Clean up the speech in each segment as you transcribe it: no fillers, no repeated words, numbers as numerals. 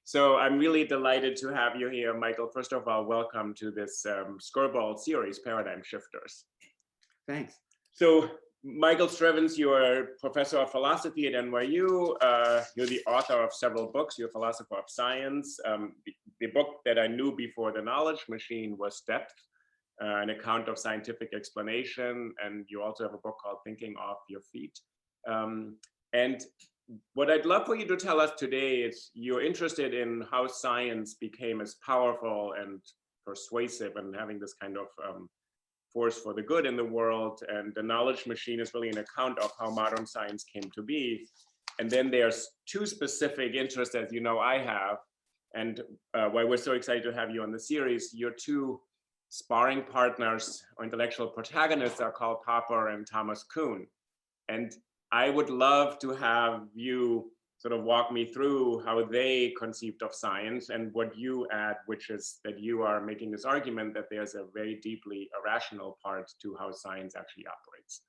So I'm really delighted to have you here, Michael. First of all, welcome to this SKIRBALL series, Paradigm Shifters. Thanks. So Michael Strevens, you are professor of philosophy at NYU. You're the author of several books. You're a philosopher of science. The book that I knew before The Knowledge Machine was Depth, an account of scientific explanation. And you also have a book called Thinking Off Your Feet. And what I'd love for you to tell us today is you're interested in how science became as powerful and persuasive and having this kind of force for the good in the world. And The Knowledge Machine is really an account of how modern science came to be. And then there's two specific interests, as you know, I have. And why we're so excited to have you on the series, your two sparring partners or intellectual protagonists are called Popper and Thomas Kuhn. And I would love to have you sort of walk me through how they conceived of science and what you add, which is that you are making this argument that there's a very deeply irrational part to how science actually operates.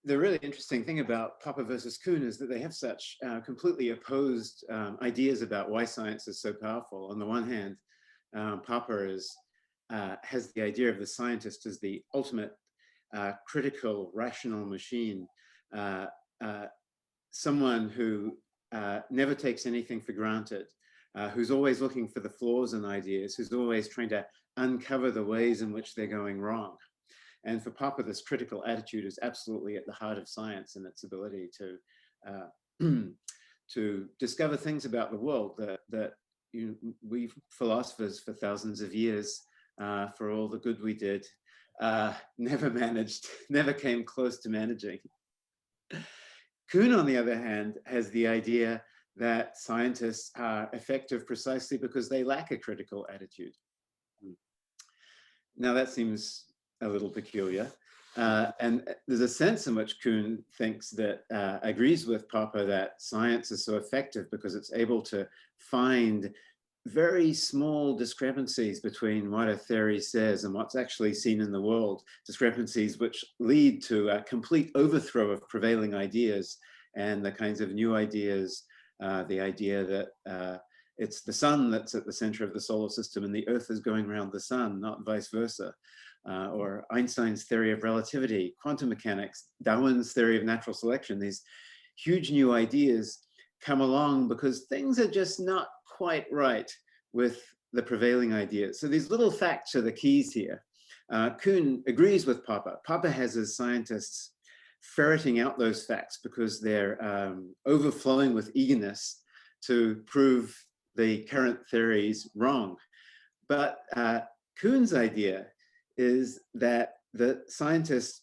The really interesting thing about Popper versus Kuhn is that they have such completely opposed ideas about why science is so powerful. On the one hand, Popper has the idea of the scientist as the ultimate critical, rational machine, someone who never takes anything for granted, who's always looking for the flaws in ideas, who's always trying to uncover the ways in which they're going wrong. And for Popper, this critical attitude is absolutely at the heart of science and its ability to to discover things about the world that we philosophers for thousands of years, for all the good we did, never came close to managing. Kuhn, on the other hand, has the idea that scientists are effective precisely because they lack a critical attitude. Now that seems a little peculiar. And there's a sense in which Kuhn thinks that, agrees with Popper, that science is so effective because it's able to find very small discrepancies between what a theory says and what's actually seen in the world, discrepancies which lead to a complete overthrow of prevailing ideas and the kinds of new ideas, the idea that it's the sun that's at the center of the solar system and the earth is going around the sun, not vice versa. Or Einstein's theory of relativity, quantum mechanics, Darwin's theory of natural selection. These huge new ideas come along because things are just not quite right with the prevailing ideas. So these little facts are the keys here. Kuhn agrees with Popper. Popper has his scientists ferreting out those facts because they're overflowing with eagerness to prove the current theories wrong. But Kuhn's idea is that the scientists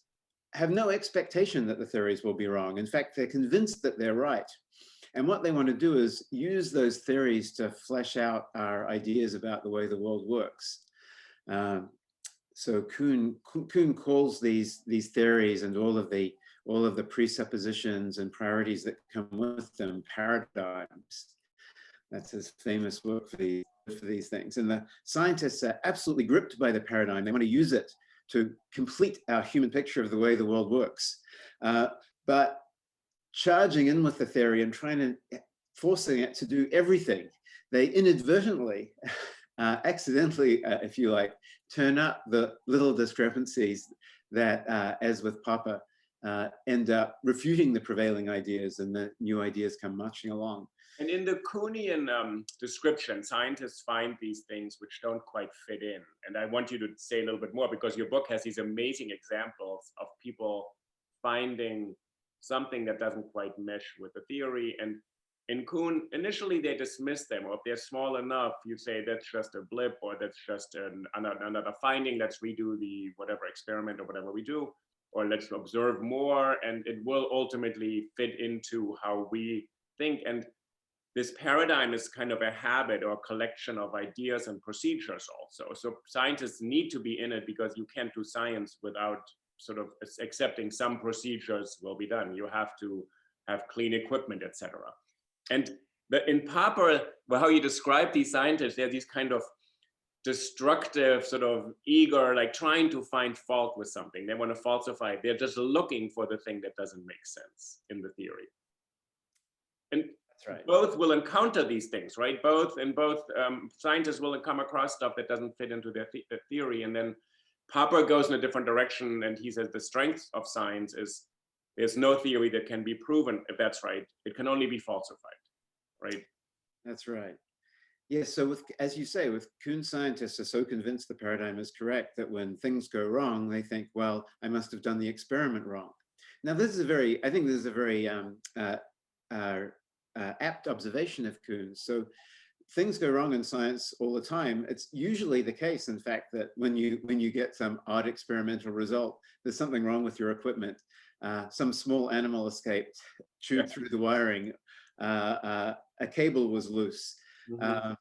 have no expectation that the theories will be wrong. In fact, they're convinced that they're right. And what they want to do is use those theories to flesh out our ideas about the way the world works. So Kuhn calls these theories and all of the presuppositions and priorities that come with them paradigms. That's his famous work for these things. And the scientists are absolutely gripped by the paradigm. They want to use it to complete our human picture of the way the world works. But charging in with the theory and forcing it to do everything, they inadvertently, accidentally, if you like, turn up the little discrepancies that, as with Popper, end up refuting the prevailing ideas, and the new ideas come marching along. And in the Kuhnian description, scientists find these things which don't quite fit in. And I want you to say a little bit more, because your book has these amazing examples of people finding something that doesn't quite mesh with the theory. And in Kuhn, initially they dismiss them, or if they're small enough, you say that's just a blip, or that's just another finding, let's redo the whatever experiment or whatever we do, or let's observe more, and it will ultimately fit into how we think. And this paradigm is kind of a habit or collection of ideas and procedures also. So scientists need to be in it because you can't do science without sort of accepting some procedures will be done. You have to have clean equipment, etc. And in Popper, well, how you describe these scientists, they're these kind of destructive, sort of eager, like trying to find fault with something. They want to falsify. They're just looking for the thing that doesn't make sense in the theory. And that's right. Both will encounter these things, right? Both scientists will come across stuff that doesn't fit into their theory. And then Popper goes in a different direction, and he says the strength of science is there's no theory that can be proven, if that's right. It can only be falsified, right? That's right. Yes, so as you say, with Kuhn scientists are so convinced the paradigm is correct that when things go wrong, they think, well, I must have done the experiment wrong. Now, I think this is a very apt observation of Kuhn's. So things go wrong in science all the time. It's usually the case, in fact, that when you get some odd experimental result, there's something wrong with your equipment. Some small animal escaped, chewed through the wiring, a cable was loose. Mm-hmm.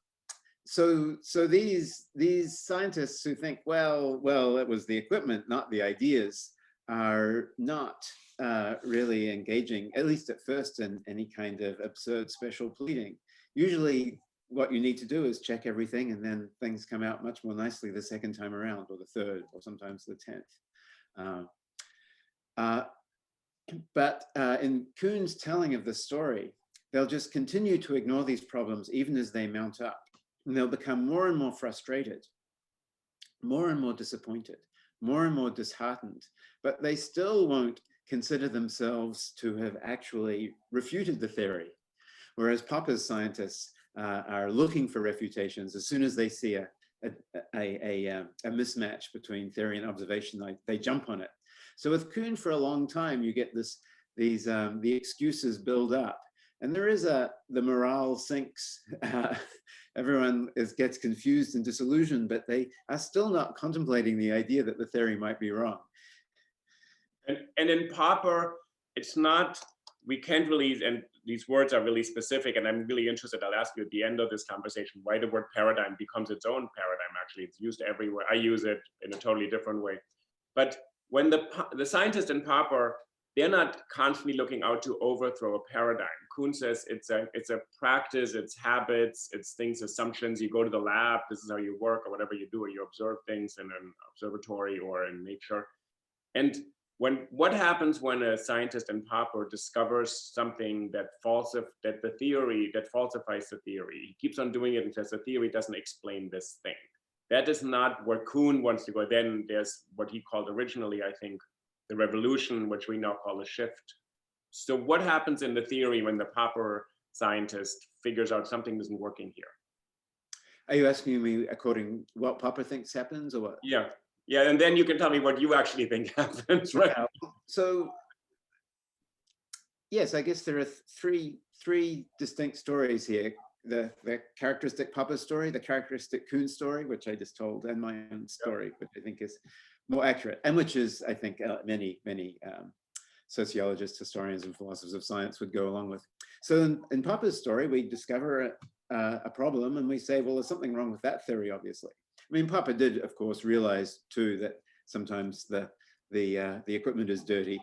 So these scientists who think, well, it was the equipment, not the ideas, are not really engaging, at least at first, in any kind of absurd special pleading. Usually what you need to do is check everything, and then things come out much more nicely the second time around, or the third, or sometimes the 10th. But in Kuhn's telling of the story, they'll just continue to ignore these problems even as they mount up. And they'll become more and more frustrated, more and more disappointed, more and more disheartened, but they still won't consider themselves to have actually refuted the theory. Whereas Popper's scientists are looking for refutations as soon as they see a mismatch between theory and observation, they jump on it. So with Kuhn, for a long time, you get the excuses build up. And there is the morale sinks. Everyone gets confused and disillusioned, but they are still not contemplating the idea that the theory might be wrong. And in Popper, it's not, we can't really, and these words are really specific, and I'm really interested, I'll ask you at the end of this conversation, why the word paradigm becomes its own paradigm. Actually, it's used everywhere. I use it in a totally different way. But when the scientists in Popper, they're not constantly looking out to overthrow a paradigm. Kuhn says it's a practice, it's habits, it's things, assumptions. You go to the lab, this is how you work, or whatever you do, or you observe things in an observatory or in nature. And what happens when a scientist in Popper discovers something that falsifies the theory, he keeps on doing it and says the theory doesn't explain this thing. That is not where Kuhn wants to go. Then there's what he called originally, I think, the revolution, which we now call a shift. So what happens in the theory when the Popper scientist figures out something isn't working here? Are you asking me according what Popper thinks happens, or what? Yeah, and then you can tell me what you actually think happens, right? Yeah. So, yes, I guess there are three distinct stories here. The characteristic Popper story, the characteristic Kuhn story, which I just told, and my own story, which I think is more accurate, and which is, I think, many sociologists, historians, and philosophers of science would go along with. So in Popper's story, we discover a problem, and we say, well, there's something wrong with that theory, obviously. I mean, Popper did, of course, realize too that sometimes the equipment is dirty,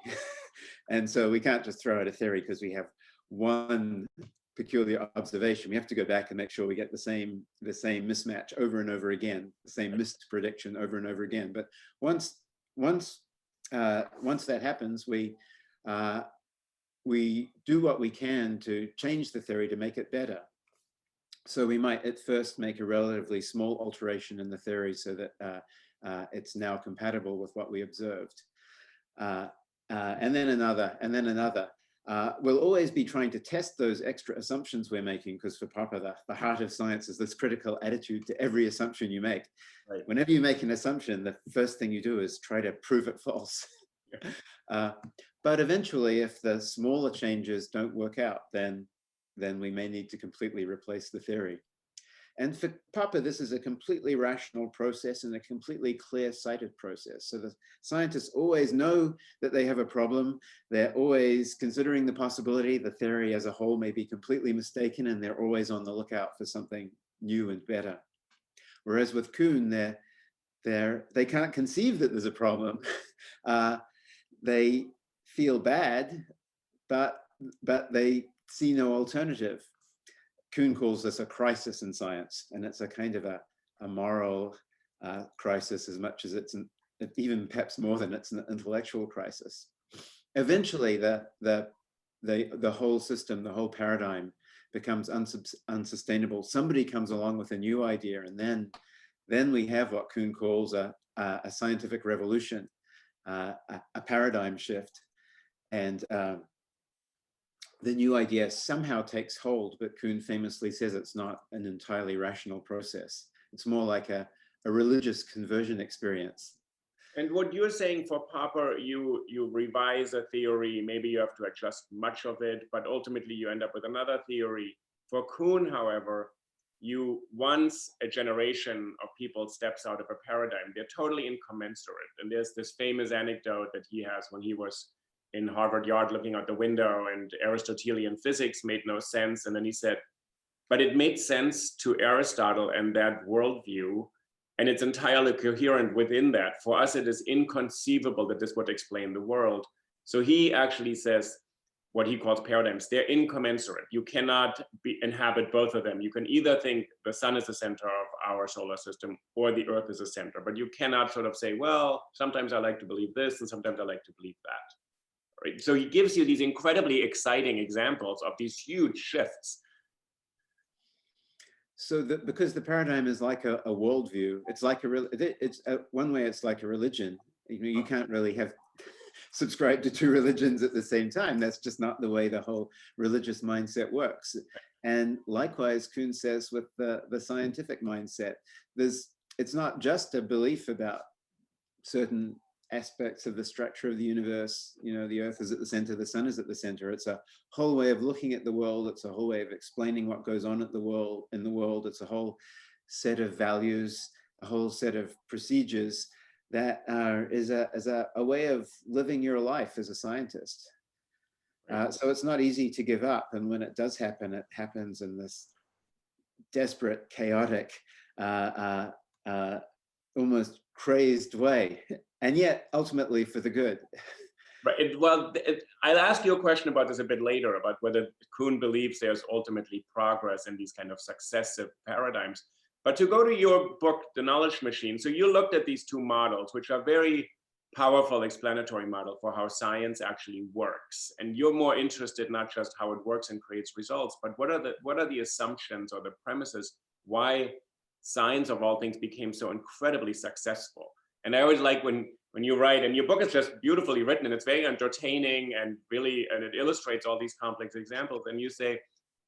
and so we can't just throw out a theory because we have one peculiar observation. We have to go back and make sure we get the same mismatch over and over again, the same missed prediction over and over again. But once that happens, we do what we can to change the theory to make it better. So we might at first make a relatively small alteration in the theory so that it's now compatible with what we observed. And then another, and then another. We'll always be trying to test those extra assumptions we're making, because for Popper, the heart of science is this critical attitude to every assumption you make. Right. Whenever you make an assumption, the first thing you do is try to prove it false. But eventually, if the smaller changes don't work out, then we may need to completely replace the theory. And for Popper, this is a completely rational process and a completely clear-sighted process. So the scientists always know that they have a problem. They're always considering the possibility the theory as a whole may be completely mistaken, and they're always on the lookout for something new and better. Whereas with Kuhn, they can't conceive that there's a problem. They feel bad, but they see no alternative. Kuhn calls this a crisis in science, and it's a kind of a moral crisis as much as it's even perhaps more than it's an intellectual crisis. Eventually, the whole system, the whole paradigm becomes unsustainable. Somebody comes along with a new idea, and then we have what Kuhn calls a scientific revolution, a paradigm shift, and the new idea somehow takes hold, but Kuhn famously says it's not an entirely rational process. It's more like a religious conversion experience. And what you're saying for Popper, you revise a theory, maybe you have to adjust much of it, but ultimately you end up with another theory. For Kuhn, however, once a generation of people steps out of a paradigm, they're totally incommensurate. And there's this famous anecdote that he has when he was in Harvard Yard looking out the window and Aristotelian physics made no sense. And then he said, but it made sense to Aristotle and that worldview, and it's entirely coherent within that. For us, it is inconceivable that this would explain the world. So he actually says what he calls paradigms. They're incommensurate. You cannot inhabit both of them. You can either think the sun is the center of our solar system or the earth is the center, but you cannot sort of say, well, sometimes I like to believe this and sometimes I like to believe that. Right? So he gives you these incredibly exciting examples of these huge shifts. So because the paradigm is like a worldview, it's like one way it's like a religion. You can't really have subscribe to two religions at the same time. That's just not the way the whole religious mindset works. And likewise, Kuhn says with the scientific mindset, it's not just a belief about certain aspects of the structure of the universe. The earth is at the center, the sun is at the center. It's a whole way of looking at the world. It's a whole way of explaining what goes on in the world. It's a whole set of values, a whole set of procedures that is a way of living your life as a scientist. So it's not easy to give up. And when it does happen, it happens in this desperate, chaotic, almost crazed way, and yet ultimately for the good. Right. I'll ask you a question about this a bit later, about whether Kuhn believes there's ultimately progress in these kind of successive paradigms. But to go to your book, The Knowledge Machine, so you looked at these two models, which are very powerful explanatory model for how science actually works. And you're more interested not just how it works and creates results, but what are the assumptions or the premises why science of all things became so incredibly successful. And I always like when you write, and your book is just beautifully written and it's very entertaining and it illustrates all these complex examples. And you say,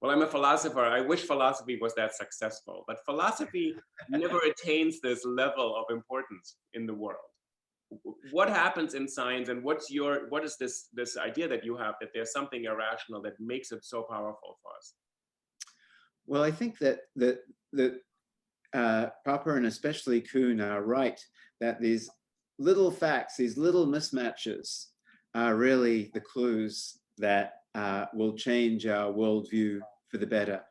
well, I'm a philosopher. I wish philosophy was that successful, but philosophy never attains this level of importance in the world. What happens in science, and what is this idea that you have that there's something irrational that makes it so powerful for us? Well, I think that Popper and especially Kuhn are right that these little facts, these little mismatches are really the clues that will change our worldview for the better.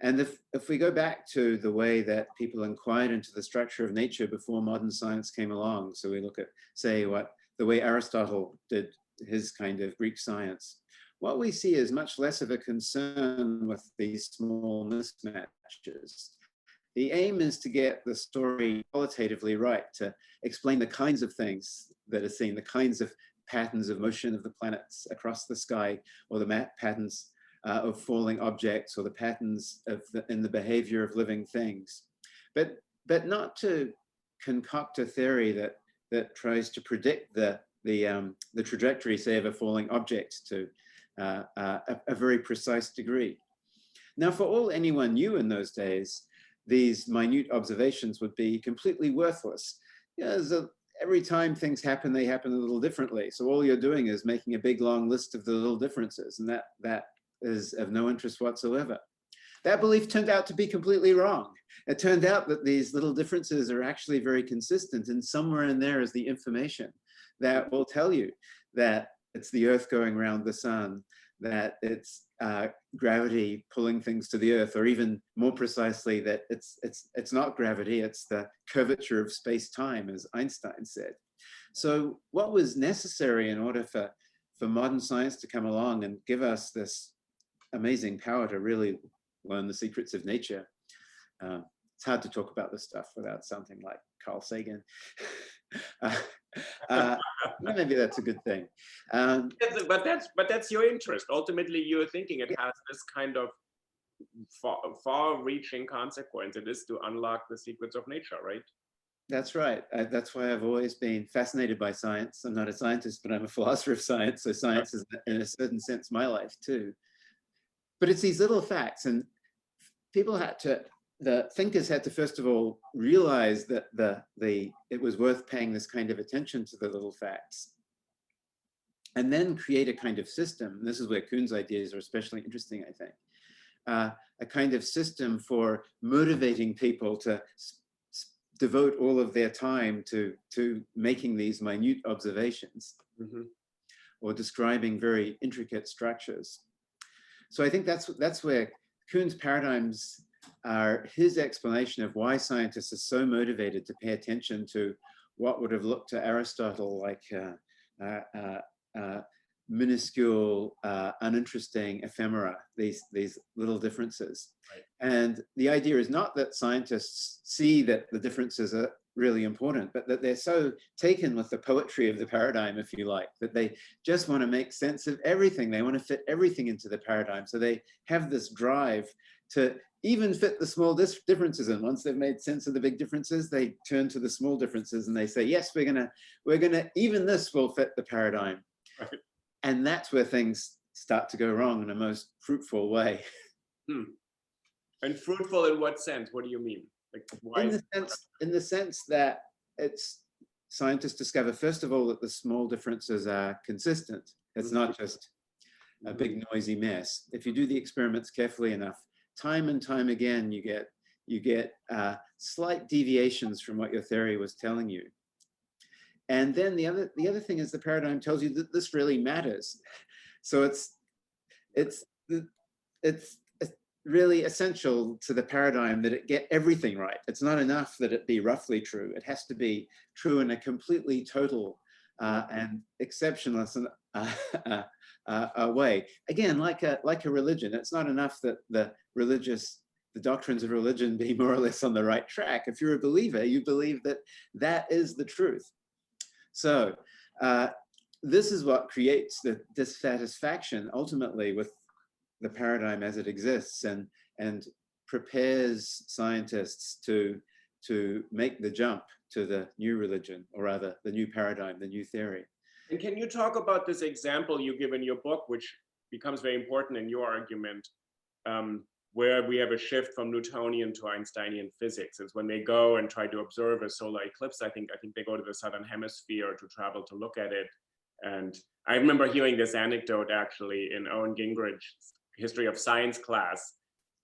And if we go back to the way that people inquired into the structure of nature before modern science came along, so we look at, say, the way Aristotle did his kind of Greek science, what we see is much less of a concern with these small mismatches. The aim is to get the story qualitatively right, to explain the kinds of things that are seen, the kinds of patterns of motion of the planets across the sky, or the patterns of falling objects, or the patterns in the behavior of living things, but not to concoct a theory that tries to predict the trajectory, say, of a falling object to a very precise degree. Now, for all anyone knew in those days, these minute observations would be completely worthless. Every time things happen, they happen a little differently. So all you're doing is making a big long list of the little differences, and that is of no interest whatsoever. that belief turned out to be completely wrong. It turned out that these little differences are actually very consistent, and somewhere in there is the information that will tell you that it's the Earth going around the sun, that it's gravity pulling things to the Earth, or even more precisely, that it's not gravity, it's the curvature of space-time, as Einstein said. So what was necessary in order for modern science to come along and give us this amazing power to really learn the secrets of nature? It's hard to talk about this stuff without something like Carl Sagan. Maybe that's a good thing. But that's your interest. Ultimately, you're thinking it has this kind of far-reaching consequence. It is to unlock the secrets of nature, right? That's right. That's why I've always been fascinated by science. I'm not a scientist, but I'm a philosopher of science. So science is, in a certain sense, my life too. But it's these little facts, and people had to, the thinkers had to first of all realize that it was worth paying this kind of attention to the little facts, and then create a kind of system. And this is where Kuhn's ideas are especially interesting, I think. A kind of system for motivating people to devote all of their time to making these minute observations, or describing very intricate structures. So I think that's where Kuhn's paradigms are his explanation of why scientists are so motivated to pay attention to what would have looked to Aristotle like minuscule, uninteresting ephemera, these little differences. Right. And the idea is not that scientists see that the differences are really important, but that they're so taken with the poetry of the paradigm, if you like, that they just want to make sense of everything. They want to fit everything into the paradigm. So they have this drive to even fit the small differences in. Once they've made sense of the big differences, they turn to the small differences and they say, yes, we're gonna even this will fit the paradigm. Right. And that's where things start to go wrong in a most fruitful way. And fruitful in what sense? What do you mean? Like, why? In the sense that scientists discover, first of all, that the small differences are consistent. It's not just a big noisy mess. If you do the experiments carefully enough, time and time again, you get slight deviations from what your theory was telling you. And then the other thing is the paradigm tells you that this really matters. So it's really essential to the paradigm that it get everything right. It's not enough that it be roughly true. It has to be true in a completely total and exceptionless way. Again, like a religion, it's not enough that the doctrines of religion be more or less on the right track. If you're a believer, you believe that that is the truth. So this is what creates the dissatisfaction ultimately with the paradigm as it exists, and prepares scientists to make the jump to the new religion, or rather the new paradigm, the new theory. And can you talk about this example you give in your book, which becomes very important in your argument, where we have a shift from Newtonian to Einsteinian physics? Is when they go and try to observe a solar eclipse. I think they go to the southern hemisphere to travel to look at it. And I remember hearing this anecdote actually in Owen Gingrich's History of Science class.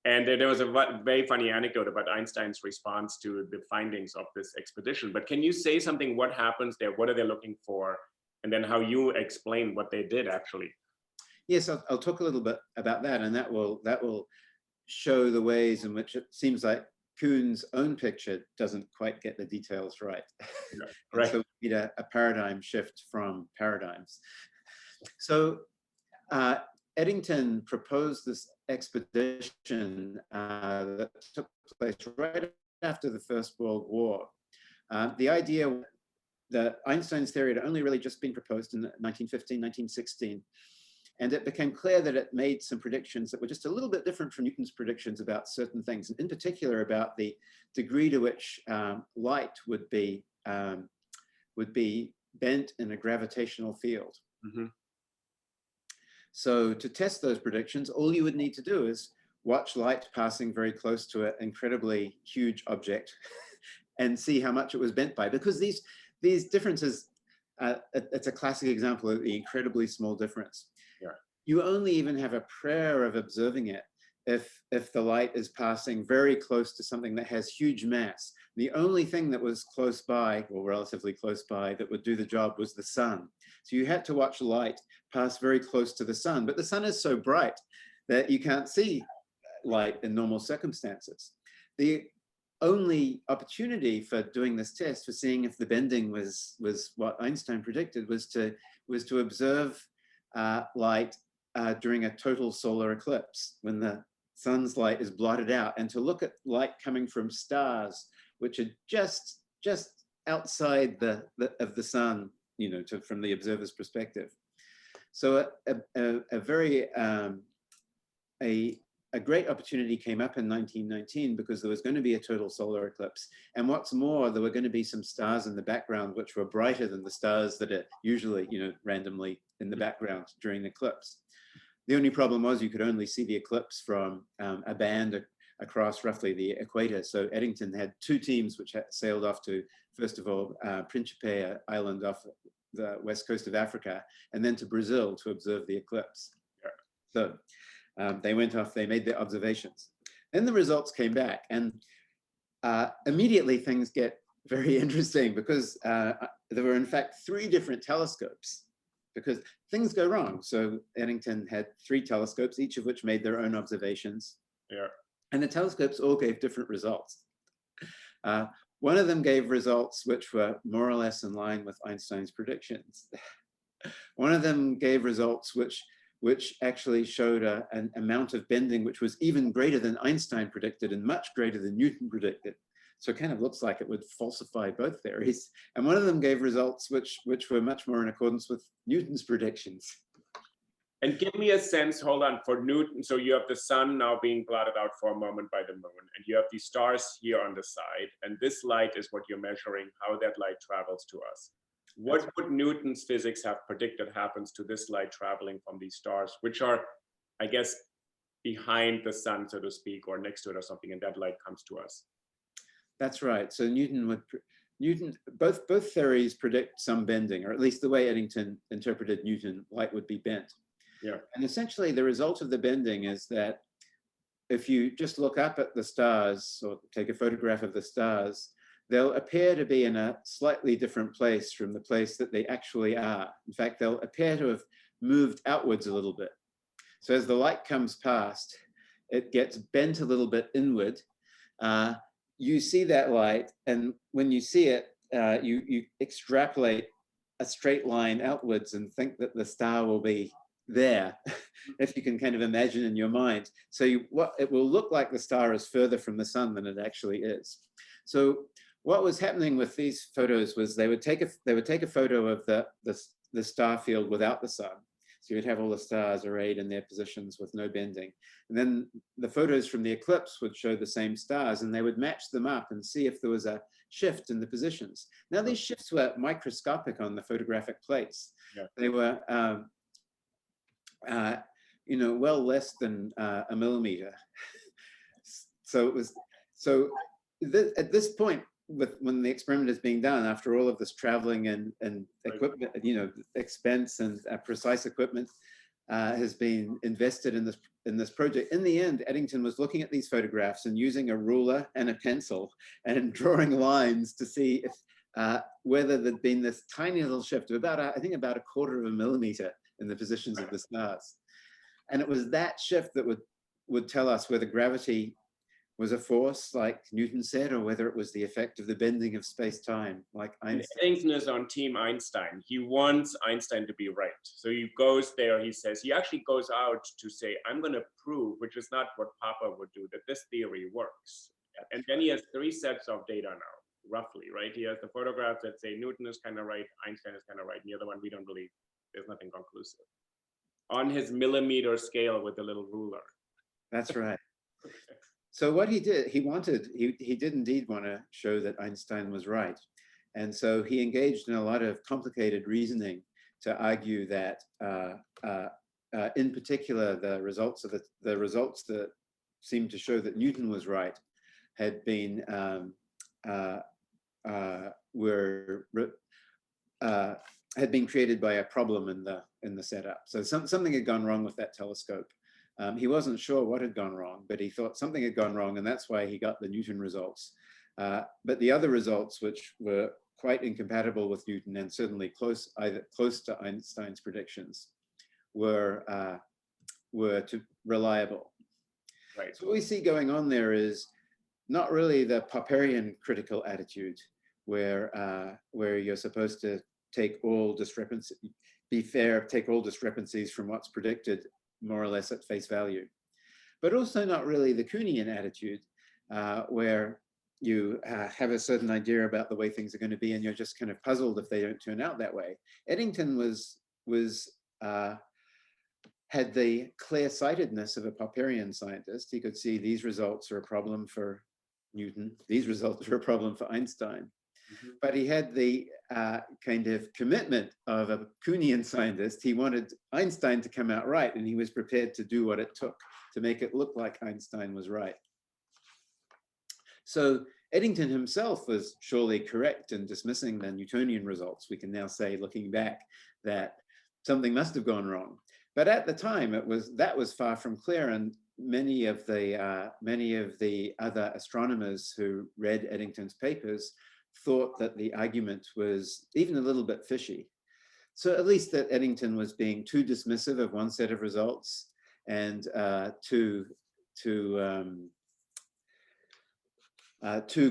And there was a very funny anecdote about Einstein's response to the findings of this expedition. But can you say something, what happens there? What are they looking for? And then how you explain what they did actually? Yes, I'll talk a little bit about that, and that will show the ways in which it seems like Kuhn's own picture doesn't quite get the details right. Yeah, right. So we need a paradigm shift from paradigms. So Eddington proposed this expedition that took place right after the First World War. The idea that Einstein's theory had only really just been proposed in 1915, 1916. And it became clear that it made some predictions that were just a little bit different from Newton's predictions about certain things, and in particular about the degree to which light would be bent in a gravitational field. So to test those predictions, all you would need to do is watch light passing very close to an incredibly huge object and see how much it was bent by, because these differences, it's a classic example of the incredibly small difference. Yeah. You only even have a prayer of observing it if the light is passing very close to something that has huge mass. The only thing that was close by, or relatively close by, that would do the job was the sun. So you had to watch light pass very close to the sun, but the sun is so bright that you can't see light in normal circumstances. The only opportunity for doing this test, for seeing if the bending was what Einstein predicted, was to observe light during a total solar eclipse, when the sun's light is blotted out, and to look at light coming from stars, which are just outside of the sun, you know, from the observer's perspective. So a great opportunity came up in 1919 because there was going to be a total solar eclipse. And what's more, there were going to be some stars in the background which were brighter than the stars that are usually, you know, randomly in the background during the eclipse. The only problem was you could only see the eclipse from a band across roughly the equator. So Eddington had two teams which had sailed off to, first of all, Principe Island off the west coast of Africa, and then to Brazil to observe the eclipse. So they went off, they made their observations. Then the results came back, and immediately things get very interesting, because there were in fact 3 different telescopes, because things go wrong. So Eddington had 3 telescopes, each of which made their own observations. Yeah. And the telescopes all gave different results. One of them gave results which were more or less in line with Einstein's predictions. One of them gave results which actually showed an amount of bending which was even greater than Einstein predicted and much greater than Newton predicted. So it kind of looks like it would falsify both theories. And one of them gave results which were much more in accordance with Newton's predictions. And give me a sense, hold on, for Newton. So you have the sun now being blotted out for a moment by the moon, and you have these stars here on the side, and this light is what you're measuring, how that light travels to us. What would Newton's physics have predicted happens to this light traveling from these stars, which are, I guess, behind the sun, so to speak, or next to it or something, and that light comes to us? That's right. So both theories predict some bending, or at least the way Eddington interpreted Newton, light would be bent. Yeah. And essentially the result of the bending is that if you just look up at the stars or take a photograph of the stars, they'll appear to be in a slightly different place from the place that they actually are. In fact, they'll appear to have moved outwards a little bit. So as the light comes past, it gets bent a little bit inward. You see that light, and when you see it, you extrapolate a straight line outwards and think that the star will be there, if you can kind of imagine in your mind. So what it will look like the star is further from the sun than it actually is. So what was happening with these photos was they would take a photo of the star field without the sun. So you'd have all the stars arrayed in their positions with no bending. And then the photos from the eclipse would show the same stars, and they would match them up and see if there was a shift in the positions. Now these shifts were microscopic on the photographic plates. Yeah. They were you know, well less than a millimeter. So it was, at this point, when the experiment is being done, after all of this traveling and equipment, you know, expense and precise equipment has been invested in this project, in the end, Eddington was looking at these photographs and using a ruler and a pencil and drawing lines to see if whether there'd been this tiny little shift of about, I think about 1/4 of a millimeter in the positions of the stars. And it was that shift that would tell us whether gravity was a force, like Newton said, or whether it was the effect of the bending of space-time, like Einstein. Eddington is on team Einstein. He wants Einstein to be right. So he goes there, he actually goes out to say, I'm going to prove, which is not what Papa would do, that this theory works. And then he has 3 sets of data now, roughly, right? He has the photographs that say Newton is kind of right, Einstein is kind of right, and the other one we don't believe. There's nothing conclusive. On his millimeter scale with the little ruler. That's right. So what he did, he did indeed want to show that Einstein was right. And so he engaged in a lot of complicated reasoning to argue that, in particular, the results that seemed to show that Newton was right had been had been created by a problem in the setup. So something had gone wrong with that telescope. He wasn't sure what had gone wrong, but he thought something had gone wrong, and that's why he got the Newton results. But the other results, which were quite incompatible with Newton and certainly close to Einstein's predictions, were too reliable. Right. So what we see going on there is not really the Popperian critical attitude, where you're supposed to take all discrepancies, be fair, take all discrepancies from what's predicted more or less at face value, but also not really the Kuhnian attitude, where you have a certain idea about the way things are going to be, and you're just kind of puzzled if they don't turn out that way. Eddington had the clear-sightedness of a Popperian scientist. He could see these results are a problem for Newton, these results are a problem for Einstein. Mm-hmm. But he had the kind of commitment of a Kuhnian scientist. He wanted Einstein to come out right, and he was prepared to do what it took to make it look like Einstein was right. So Eddington himself was surely correct in dismissing the Newtonian results. We can now say, looking back, that something must have gone wrong. But at the time, that was far from clear, and many of the other astronomers who read Eddington's papers thought that the argument was even a little bit fishy. So at least that Eddington was being too dismissive of one set of results and too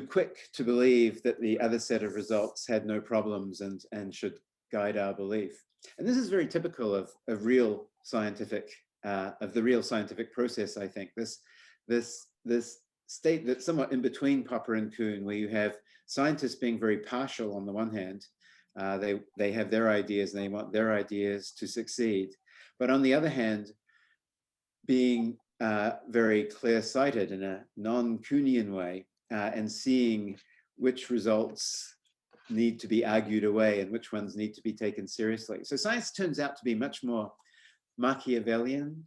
quick to believe that the other set of results had no problems and should guide our belief. And this is very typical of the real scientific process, I think. This state that's somewhat in between Popper and Kuhn, where you have scientists being very partial on the one hand. They have their ideas and they want their ideas to succeed. But on the other hand, being very clear-sighted in a non-Kuhnian way and seeing which results need to be argued away and which ones need to be taken seriously. So science turns out to be much more Machiavellian,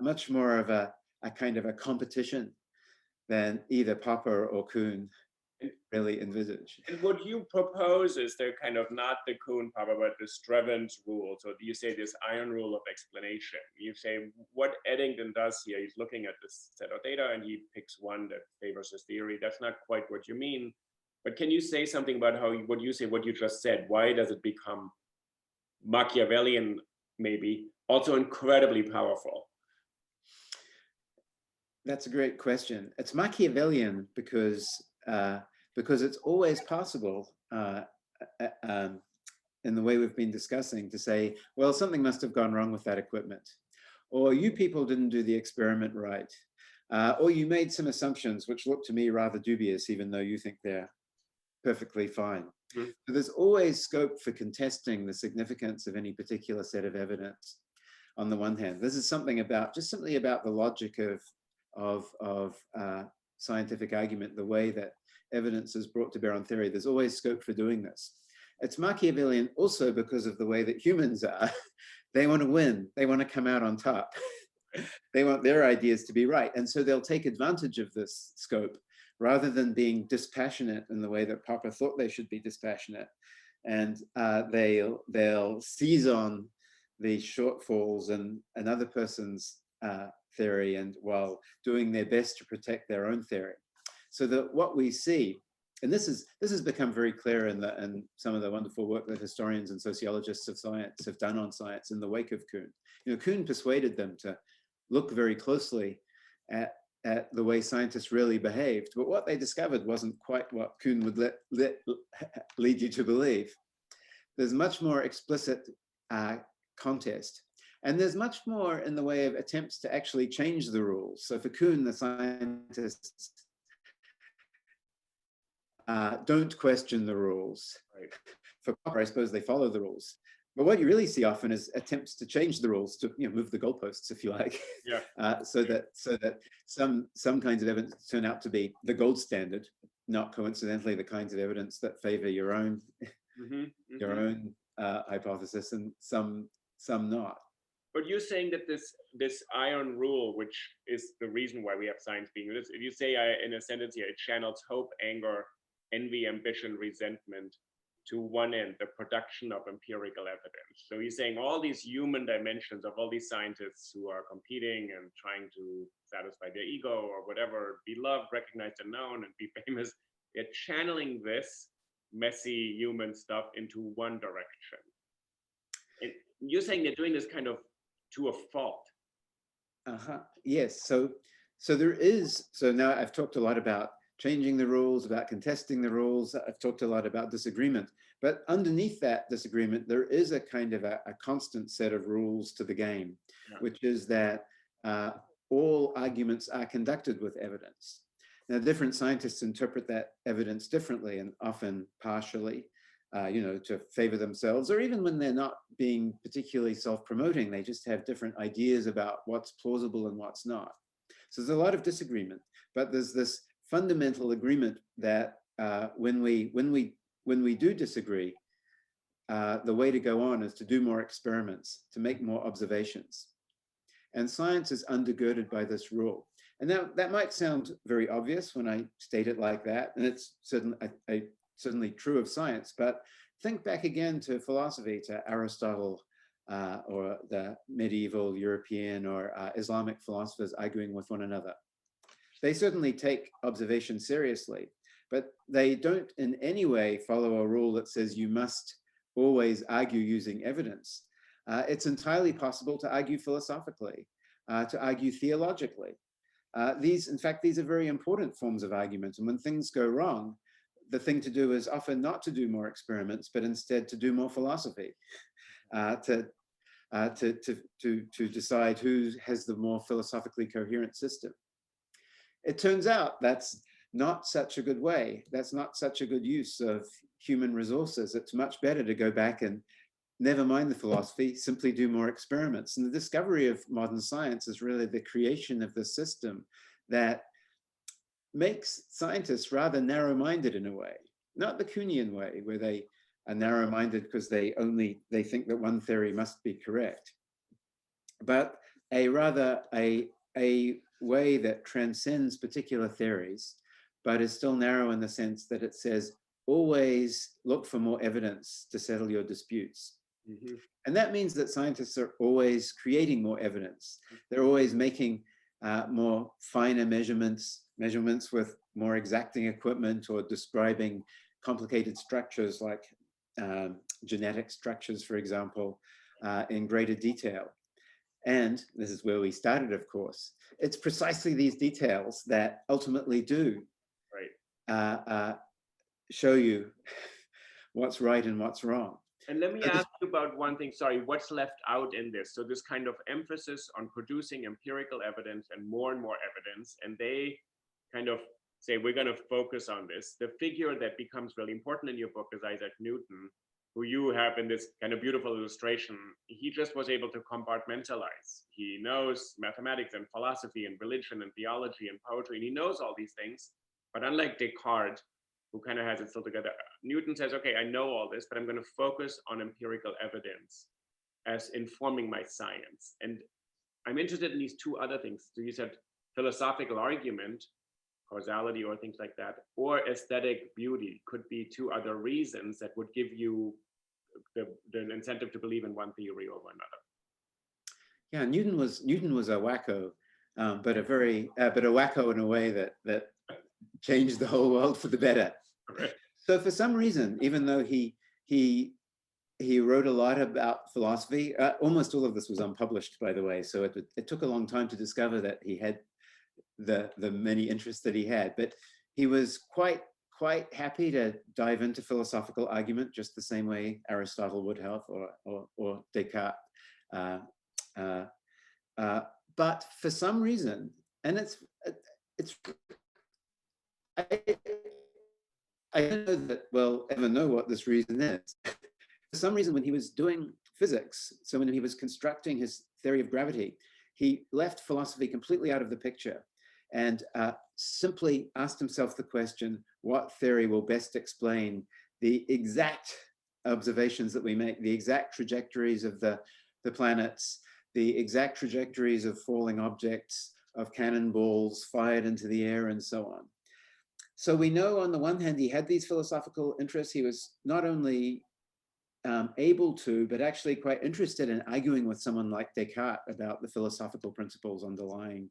much more of a kind of a competition than either Popper or Kuhn really envisage. And what you propose is they're kind of not the Kuhn-Popper, but the Strevens rule. So you say this iron rule of explanation. You say what Eddington does here, he's looking at this set of data and he picks one that favors his theory. That's not quite what you mean. But can you say something about what you just said? Why does it become Machiavellian, maybe, also incredibly powerful? That's a great question. It's Machiavellian because it's always possible in the way we've been discussing to say, well, something must have gone wrong with that equipment, or you people didn't do the experiment right, or you made some assumptions which look to me rather dubious, even though you think they're perfectly fine. Mm-hmm. So there's always scope for contesting the significance of any particular set of evidence. On the one hand, this is something about just simply about the logic of scientific argument, the way that evidence is brought to bear on theory. There's always scope for doing this. It's Machiavellian also because of the way that humans are. They want to win. They want to come out on top. They want their ideas to be right. And so they'll take advantage of this scope rather than being dispassionate in the way that Popper thought they should be dispassionate. And they'll seize on the shortfalls in another person's theory, and while doing their best to protect their own theory. So that what we see, and this has become very clear in some of the wonderful work that historians and sociologists of science have done on science in the wake of Kuhn. You know, Kuhn persuaded them to look very closely at the way scientists really behaved, but what they discovered wasn't quite what Kuhn would lead you to believe. There's much more explicit contest. And there's much more in the way of attempts to actually change the rules. So for Kuhn, the scientists don't question the rules. Right. For Popper, I suppose they follow the rules. But what you really see often is attempts to change the rules, to move the goalposts, if you like. Yeah. So that some kinds of evidence turn out to be the gold standard, not coincidentally the kinds of evidence that favor your own hypothesis, and some not. But you're saying that this iron rule, which is the reason why we have science being this, if you say in a sentence here, it channels hope, anger, envy, ambition, resentment, to one end, the production of empirical evidence. So he's saying all these human dimensions of all these scientists who are competing and trying to satisfy their ego or whatever, be loved, recognized, and known, and be famous, they're channeling this messy human stuff into one direction. And you're saying they're doing this kind of to a fault. Yes. So there is. So now I've talked a lot about changing the rules, about contesting the rules. I've talked a lot about disagreement, but underneath that disagreement, there is a kind of a constant set of rules to the game, which is that all arguments are conducted with evidence. Now, different scientists interpret that evidence differently and often partially, to favor themselves, or even when they're not being particularly self-promoting, they just have different ideas about what's plausible and what's not. So there's a lot of disagreement, but there's this fundamental agreement that when we do disagree, the way to go on is to do more experiments, to make more observations. And science is undergirded by this rule. And now that might sound very obvious when I state it like that, and it's certainly true of science, but think back again to philosophy, to Aristotle, or the medieval European or Islamic philosophers arguing with one another. They certainly take observation seriously, but they don't in any way follow a rule that says you must always argue using evidence. It's entirely possible to argue philosophically, to argue theologically. In fact, these are very important forms of argument. And when things go wrong, the thing to do is often not to do more experiments, but instead to do more philosophy, to decide who has the more philosophically coherent system. It turns out that's not such a good way. That's not such a good use of human resources. It's much better to go back and never mind the philosophy, simply do more experiments. And the discovery of modern science is really the creation of the system that makes scientists rather narrow-minded in a way, not the Kuhnian way, where they are narrow-minded because they think that one theory must be correct, but a way that transcends particular theories, but is still narrow in the sense that it says, always look for more evidence to settle your disputes. Mm-hmm. And that means that scientists are always creating more evidence. They're always making more finer measurements with more exacting equipment, or describing complicated structures like genetic structures, for example, in greater detail. And this is where we started, of course. It's precisely these details that ultimately do show you what's right and what's wrong. And let me ask you about one thing, sorry, what's left out in this? So this kind of emphasis on producing empirical evidence and more evidence, and they kind of say, we're going to focus on this. The figure that becomes really important in your book is Isaac Newton, who you have in this kind of beautiful illustration. He just was able to compartmentalize. He knows mathematics and philosophy and religion and theology and poetry, and he knows all these things. But unlike Descartes, who kind of has it still together, Newton says, okay, I know all this, but I'm going to focus on empirical evidence as informing my science. And I'm interested in these two other things. So you said philosophical argument, causality or things like that, or aesthetic beauty could be two other reasons that would give you the incentive to believe in one theory over another. Yeah, Newton was a wacko, but a wacko in a way that changed the whole world for the better. Right. So for some reason, even though he wrote a lot about philosophy, almost all of this was unpublished, by the way. So it took a long time to discover that he had the many interests that he had, but he was quite happy to dive into philosophical argument, just the same way Aristotle would have, or Descartes. But for some reason, and I don't know that we'll ever know what this reason is. For some reason, when he was doing physics, so when he was constructing his theory of gravity, he left philosophy completely out of the picture and simply asked himself the question, what theory will best explain the exact observations that we make, the exact trajectories of the planets, the exact trajectories of falling objects, of cannonballs fired into the air, and so on. So we know on the one hand, he had these philosophical interests. He was not only able to, but actually quite interested in arguing with someone like Descartes about the philosophical principles underlying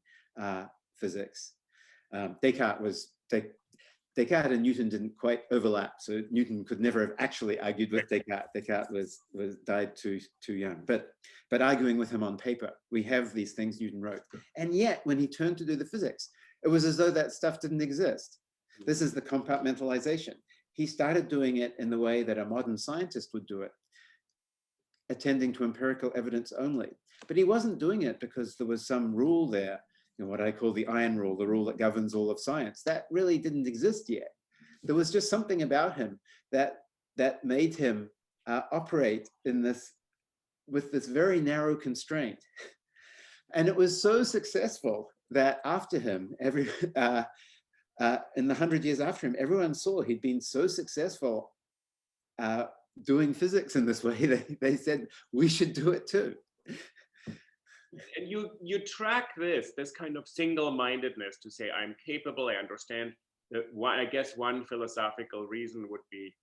physics. Descartes and Newton didn't quite overlap, so Newton could never have actually argued with Descartes. Descartes died too young, but arguing with him on paper, we have these things Newton wrote. And yet, when he turned to do the physics, it was as though that stuff didn't exist. This is the compartmentalization. He started doing it in the way that a modern scientist would do it, attending to empirical evidence only. But he wasn't doing it because there was some rule there, what I call the iron rule, the rule that governs all of science. That really didn't exist yet. There was just something about him that made him operate with this very narrow constraint. And it was so successful that after him, in the 100 years after him, everyone saw he'd been so successful doing physics in this way, they said, we should do it too. And you track this kind of single-mindedness to say, I'm capable, I understand. I guess one philosophical reason would be,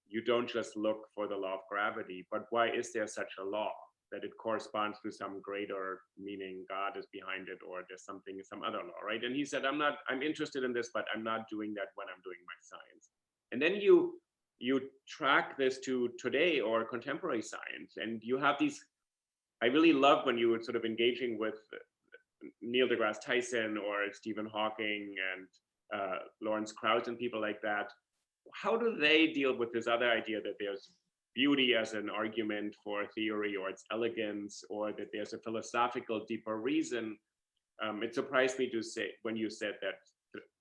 you don't just look for the law of gravity, but why is there such a law? That it corresponds to some greater meaning, God is behind it, or there's some other law, right? And he said, I'm interested in this, but I'm not doing that when I'm doing my science. And then you track this to today or contemporary science, and you have these, I really love when you were sort of engaging with Neil deGrasse Tyson or Stephen Hawking and Lawrence Krauss and people like that. How do they deal with this other idea that there's beauty as an argument for theory or its elegance, or that there's a philosophical deeper reason? It surprised me to say when you said that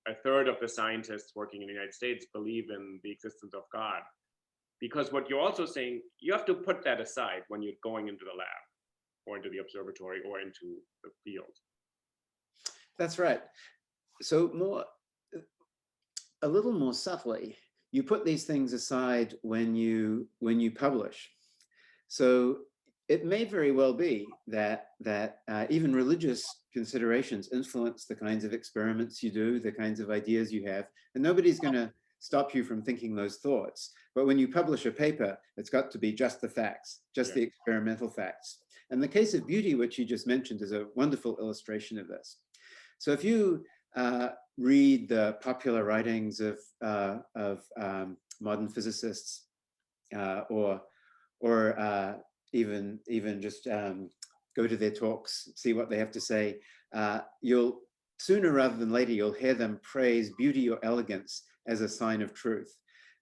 a third of the scientists working in the United States believe in the existence of God, because what you're also saying, you have to put that aside when you're going into the lab or into the observatory or into the field. That's right. So a little more subtly, you put these things aside when you publish. So it may very well be that even religious considerations influence the kinds of experiments you do, the kinds of ideas you have, and nobody's going to stop you from thinking those thoughts. But when you publish a paper, it's got to be just the facts, just the experimental facts. And the case of beauty, which you just mentioned, is a wonderful illustration of this. So if you read the popular writings of modern physicists, or even just go to their talks, see what they have to say, you'll sooner rather than later, you'll hear them praise beauty or elegance as a sign of truth.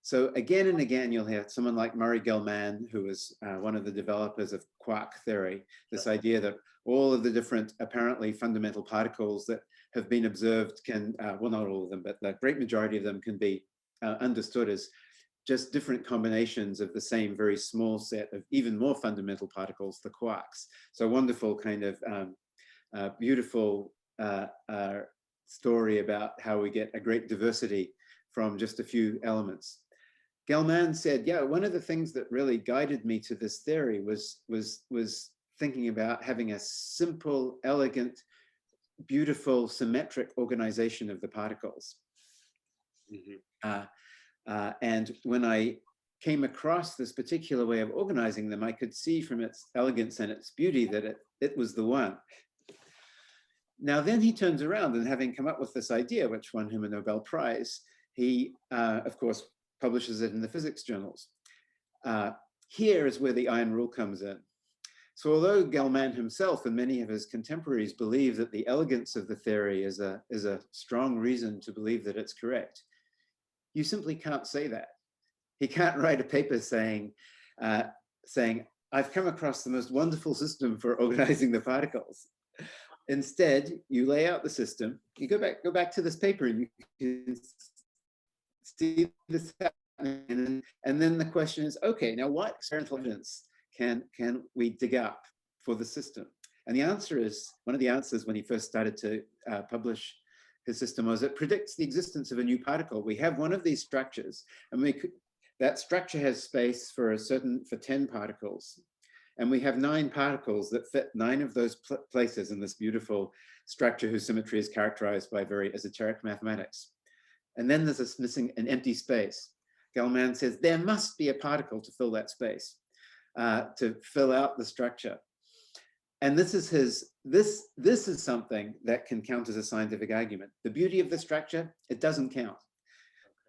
So again and again, you'll hear someone like Murray Gell-Mann, who was one of the developers of quark theory, this idea that all of the different apparently fundamental particles that have been observed can, well, not all of them, but the great majority of them can be understood as just different combinations of the same very small set of even more fundamental particles, the quarks. So wonderful kind of beautiful story about how we get a great diversity from just a few elements. Gell-Mann said, yeah, one of the things that really guided me to this theory was thinking about having a simple, elegant, beautiful, symmetric organization of the particles. Mm-hmm. And when I came across this particular way of organizing them, I could see from its elegance and its beauty that it was the one. Now then he turns around, and having come up with this idea, which won him a Nobel Prize, he, of course, publishes it in the physics journals. Here is where the iron rule comes in. So although Gell-Mann himself and many of his contemporaries believe that the elegance of the theory is a strong reason to believe that it's correct, you simply can't say that. He can't write a paper saying, I've come across the most wonderful system for organizing the particles. Instead, you lay out the system, you go back to this paper, and you can see this happening. And then the question is, okay, now what experimental evidence can we dig up for the system? And the answer is, one of the answers when he first started to publish his system was, it predicts the existence of a new particle. We have one of these structures, and that structure has space for 10 particles. And we have 9 particles that fit 9 of those places in this beautiful structure whose symmetry is characterized by very esoteric mathematics. And then there's this missing an empty space. Gell-Mann says there must be a particle to fill that space, to fill out the structure. And this is something that can count as a scientific argument. The beauty of the structure, it doesn't count.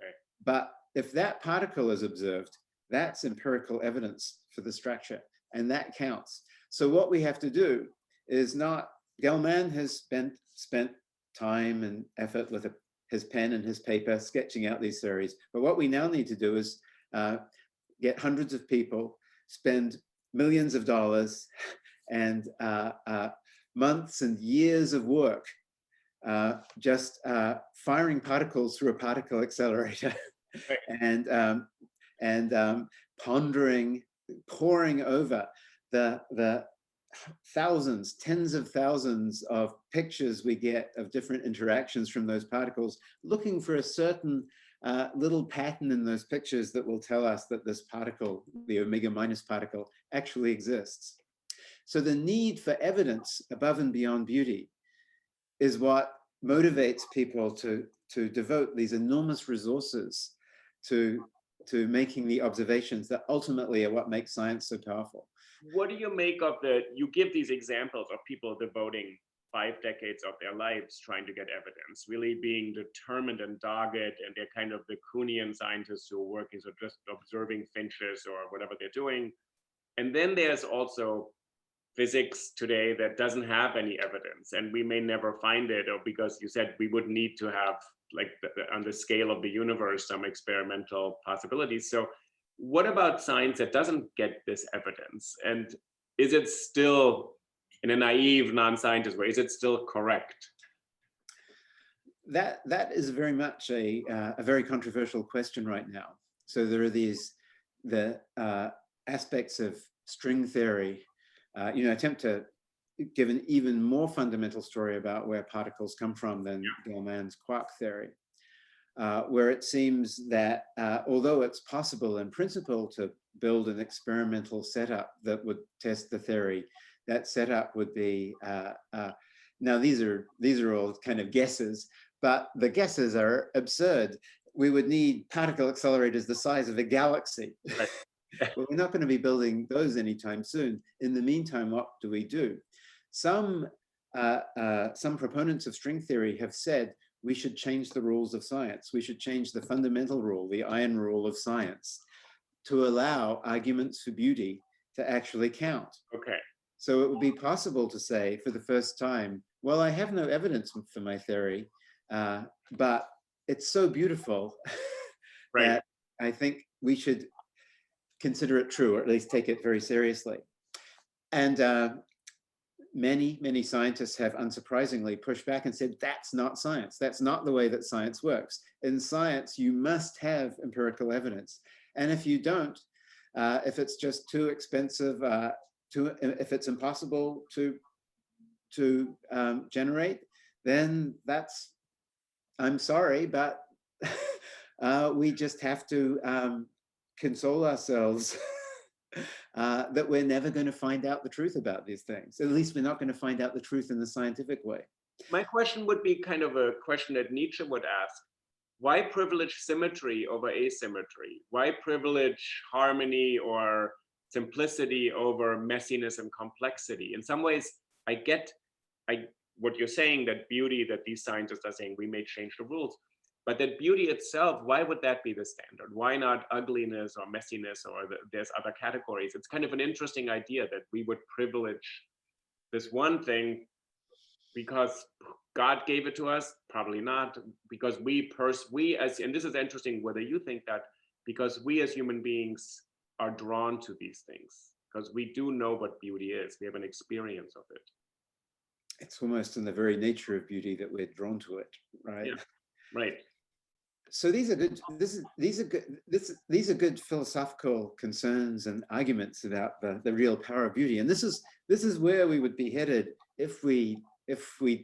Okay. But if that particle is observed, that's empirical evidence for the structure, and that counts. So what we have to do is not, Gell-Mann has spent time and effort with his pen and his paper sketching out these theories. But what we now need to do is get hundreds of people, spend millions of dollars, and months and years of work just firing particles through a particle accelerator and pondering, poring over the thousands, tens of thousands of pictures we get of different interactions from those particles, looking for a certain little pattern in those pictures that will tell us that this particle, the omega minus particle, actually exists. So the need for evidence above and beyond beauty is what motivates people to devote these enormous resources to making the observations that ultimately are what makes science so powerful. What do you make of you give these examples of people devoting 5 decades of their lives trying to get evidence, really being determined and dogged, and they're kind of the Kuhnian scientists who are working, so just observing finches or whatever they're doing. And then there's also physics today that doesn't have any evidence, and we may never find it, or because you said we would need to have, like, on the scale of the universe, some experimental possibilities. So what about science that doesn't get this evidence? And is it still, in a naive, non-scientist way, is it still correct? That is very much a very controversial question right now. So there are the aspects of string theory, attempt to give an even more fundamental story about where particles come from than Gell-Mann's quark theory, where it seems that although it's possible in principle to build an experimental setup that would test the theory, that setup would be, now these are all kind of guesses, but the guesses are absurd. We would need particle accelerators the size of a galaxy. Right. But we're not going to be building those anytime soon. In the meantime, what do? Some proponents of string theory have said we should change the rules of science. We should change the fundamental rule, the iron rule of science, to allow arguments for beauty to actually count. Okay. So it would be possible to say for the first time, well, I have no evidence for my theory, but it's so beautiful that I think we should consider it true, or at least take it very seriously. And many scientists have unsurprisingly pushed back and said, that's not science. That's not the way that science works. In science, you must have empirical evidence. And if you don't, if it's just too expensive, if it's impossible to generate, then that's, I'm sorry, but we just have to console ourselves that we're never going to find out the truth about these things. At least we're not going to find out the truth in the scientific way. My question would be kind of a question that Nietzsche would ask. Why privilege symmetry over asymmetry? Why privilege harmony or simplicity over messiness and complexity? In some ways, I get what you're saying, that beauty, that these scientists are saying we may change the rules. But that beauty itself, why would that be the standard? Why not ugliness or messiness, or there's other categories? It's kind of an interesting idea that we would privilege this one thing because God gave it to us, probably not, because we as, and this is interesting whether you think that, because we as human beings are drawn to these things, because we do know what beauty is. We have an experience of it. It's almost in the very nature of beauty that we're drawn to it, right? Yeah, right. So these are good philosophical concerns and arguments about the real power of beauty. And this is where we would be headed if we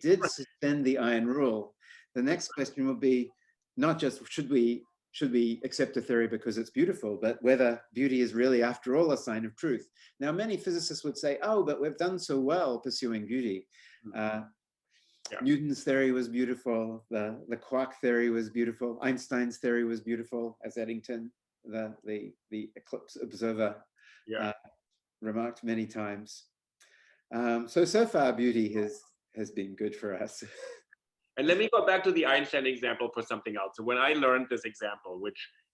did suspend the iron rule. The next question would be not just should we accept a theory because it's beautiful, but whether beauty is really, after all, a sign of truth. Now, many physicists would say, oh, but we've done so well pursuing beauty. Newton's theory was beautiful. The quark theory was beautiful. Einstein's theory was beautiful, as Eddington, the eclipse observer, remarked many times. So far, beauty has been good for us. And let me go back to the Einstein example for something else. So when I learned this example,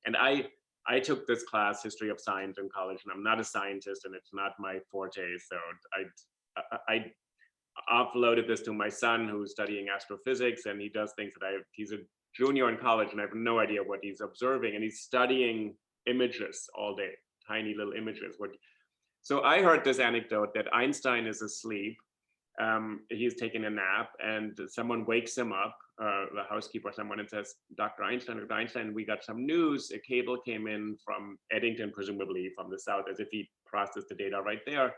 and I took this class, History of Science, in college, and I'm not a scientist, and it's not my forte. So I offloaded this to my son, who's studying astrophysics, and he does things that he's a junior in college, and I have no idea what he's observing, and he's studying images all day, tiny little images. So I heard this anecdote that Einstein is asleep. He's taking a nap, and someone wakes him up, the housekeeper or someone, and says, Dr. Einstein, we got some news. A cable came in from Eddington, presumably from the south, as if he processed the data right there.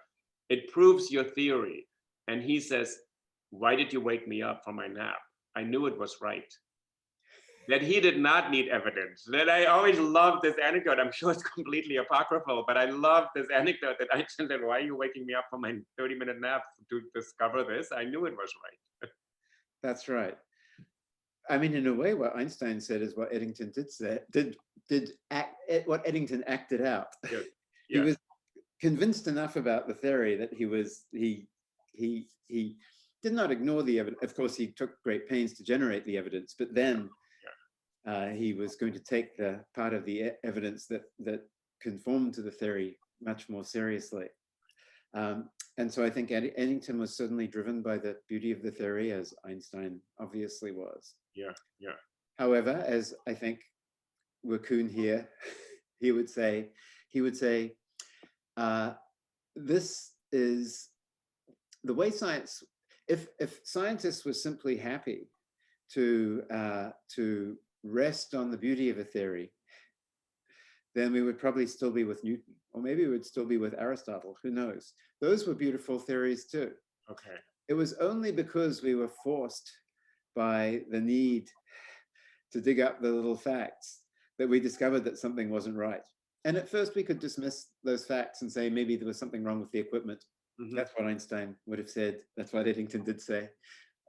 It proves your theory. And he says, why did you wake me up from my nap? I knew it was right. That he did not need evidence. That I always love this anecdote. I'm sure it's completely apocryphal, but I love this anecdote that Einstein said, why are you waking me up from my 30-minute nap to discover this? I knew it was right. That's right. I mean, in a way, what Einstein said is what Eddington what Eddington acted out. Yeah. He was convinced enough about the theory that he did not ignore the evidence. Of course, he took great pains to generate the evidence, but then he was going to take the part of the evidence that conformed to the theory much more seriously. And so I think Eddington was certainly driven by the beauty of the theory, as Einstein obviously was. However, as I think Kuhn here, he would say, this is the way science, if scientists were simply happy to rest on the beauty of a theory, then we would probably still be with Newton, or maybe we would still be with Aristotle, who knows? Those were beautiful theories too. Okay. It was only because we were forced by the need to dig up the little facts that we discovered that something wasn't right. And at first we could dismiss those facts and say maybe there was something wrong with the equipment. That's what Einstein would have said. That's what Eddington did say.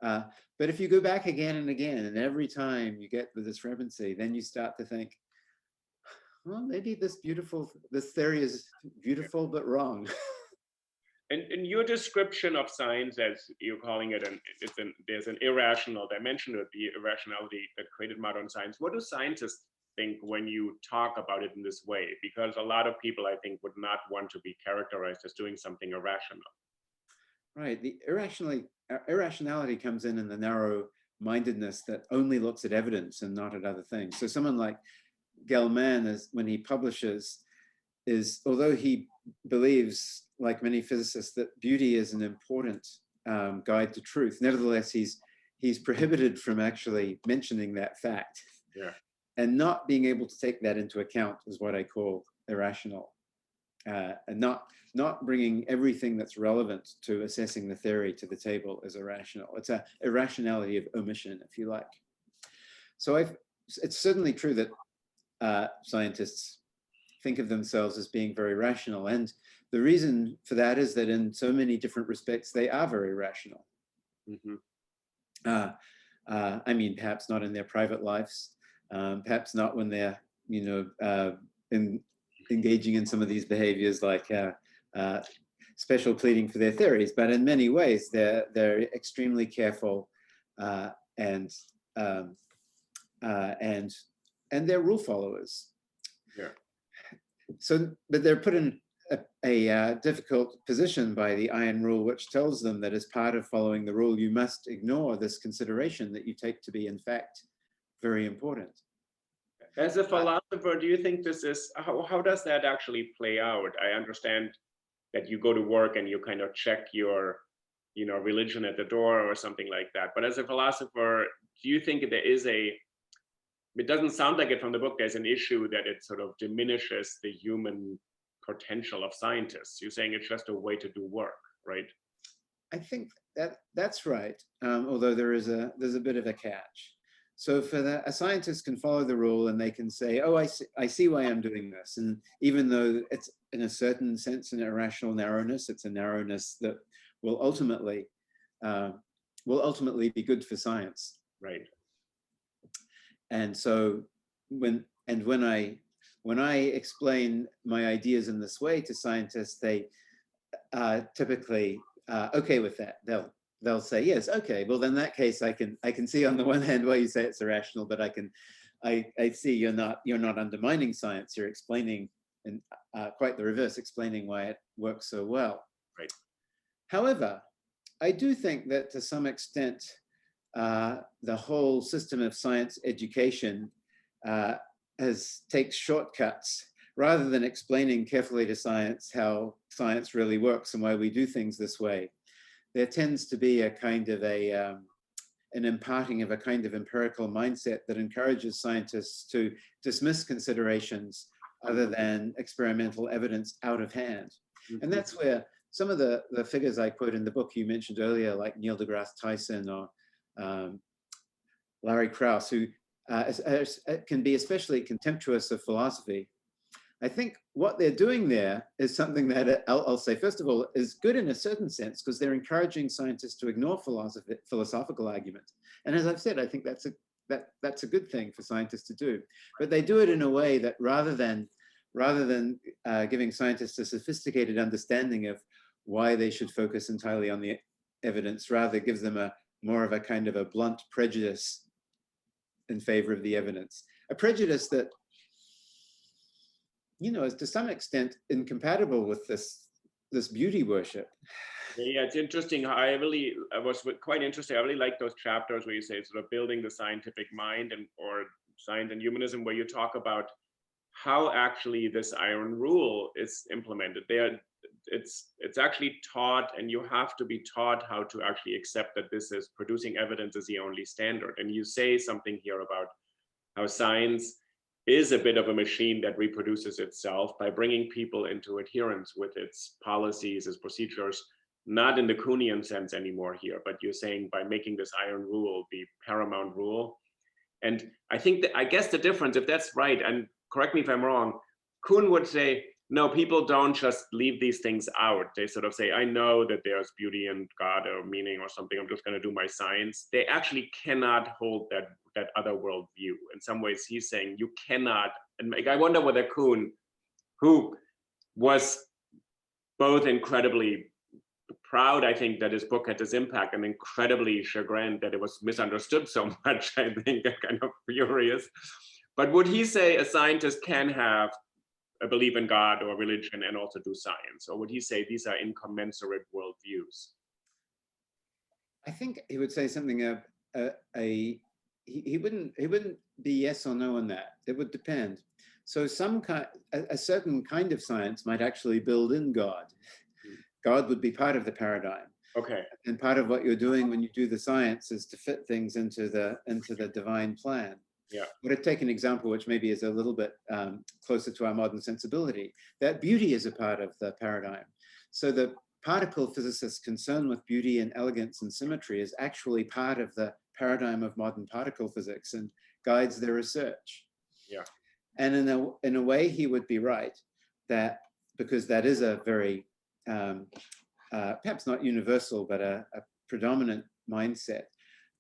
But if you go back again and again, and every time you get the discrepancy, then you start to think, well, maybe this theory is beautiful, but wrong. And your description of science, as you're calling it, there's an irrational dimension of the irrationality that created modern science. What do scientists think when you talk about it in this way? Because a lot of people, I think, would not want to be characterized as doing something irrational. Right. The irrationality comes in the narrow-mindedness that only looks at evidence and not at other things. So someone like Gell-Mann, when he publishes, although he believes, like many physicists, that beauty is an important guide to truth, nevertheless, he's prohibited from actually mentioning that fact. And not being able to take that into account is what I call irrational. And not bringing everything that's relevant to assessing the theory to the table is irrational. It's an irrationality of omission, if you like. So it's certainly true that scientists think of themselves as being very rational. And the reason for that is that in so many different respects, they are very rational. I mean, perhaps not in their private lives, perhaps not when they're, engaging in some of these behaviors like special pleading for their theories, but in many ways, they're extremely careful and they're rule followers. So, but they're put in a difficult position by the iron rule, which tells them that as part of following the rule, you must ignore this consideration that you take to be, in fact, very important. As a philosopher, do you think this is, how does that actually play out? I understand that you go to work and you kind of check your, religion at the door or something like that. But as a philosopher, do you think there is it doesn't sound like it from the book, there's an issue that it sort of diminishes the human potential of scientists. You're saying it's just a way to do work, right? I think that's right, although there's a bit of a catch. So for a scientist can follow the rule and they can say, oh, I see why I'm doing this. And even though it's in a certain sense an irrational narrowness, it's a narrowness that will ultimately will ultimately be good for science. Right. And so when I explain my ideas in this way to scientists, they typically okay with that. They'll say, yes, okay, well, in that case, I can see on the one hand why you say it's irrational, but I see you're not undermining science. You're explaining, and quite the reverse, explaining why it works so well. Right. However, I do think that to some extent, the whole system of science education takes shortcuts rather than explaining carefully to science how science really works and why we do things this way. There tends to be a kind of an imparting of a kind of empirical mindset that encourages scientists to dismiss considerations other than experimental evidence out of hand. Mm-hmm. And that's where some of the figures I quote in the book you mentioned earlier, like Neil deGrasse Tyson or Larry Krauss, who can be especially contemptuous of philosophy. I think what they're doing there is something that I'll say, first of all, is good in a certain sense, because they're encouraging scientists to ignore philosophical arguments. And as I've said, I think that's a good thing for scientists to do. But they do it in a way that rather than giving scientists a sophisticated understanding of why they should focus entirely on the evidence, rather gives them more of a kind of a blunt prejudice in favor of the evidence. A prejudice that, you know, is to some extent incompatible with this beauty worship. Yeah, it's interesting. I was quite interested. I really like those chapters where you say sort of building the scientific mind or science and humanism, where you talk about how actually this iron rule is implemented. It's actually taught, and you have to be taught how to actually accept that this is producing evidence is the only standard. And you say something here about how science is a bit of a machine that reproduces itself by bringing people into adherence with its policies, its procedures, not in the Kuhnian sense anymore here, but you're saying by making this iron rule the paramount rule. And I think that, I guess the difference, if that's right, and correct me if I'm wrong, Kuhn would say, no, people don't just leave these things out. They sort of say, I know that there's beauty and God or meaning or something, I'm just going to do my science. They actually cannot hold that other world view. In some ways, he's saying you cannot. And I wonder whether Kuhn, who was both incredibly proud, I think, that his book had this impact, and incredibly chagrined that it was misunderstood so much, I think, kind of furious. But would he say a scientist can have a belief in God or religion and also do science? Or would he say these are incommensurate worldviews? I think he would say something he wouldn't be yes or no on that. It would depend. So a certain kind of science might actually build in God. God would be part of the paradigm. Okay. And part of what you're doing when you do the science is to fit things into the divine plan. Yeah. I would take an example which maybe is a little bit closer to our modern sensibility, that beauty is a part of the paradigm. So the particle physicists' concern with beauty and elegance and symmetry is actually part of the paradigm of modern particle physics and guides their research. Yeah. And in a way, he would be right, that because that is a very, perhaps not universal, but a predominant mindset.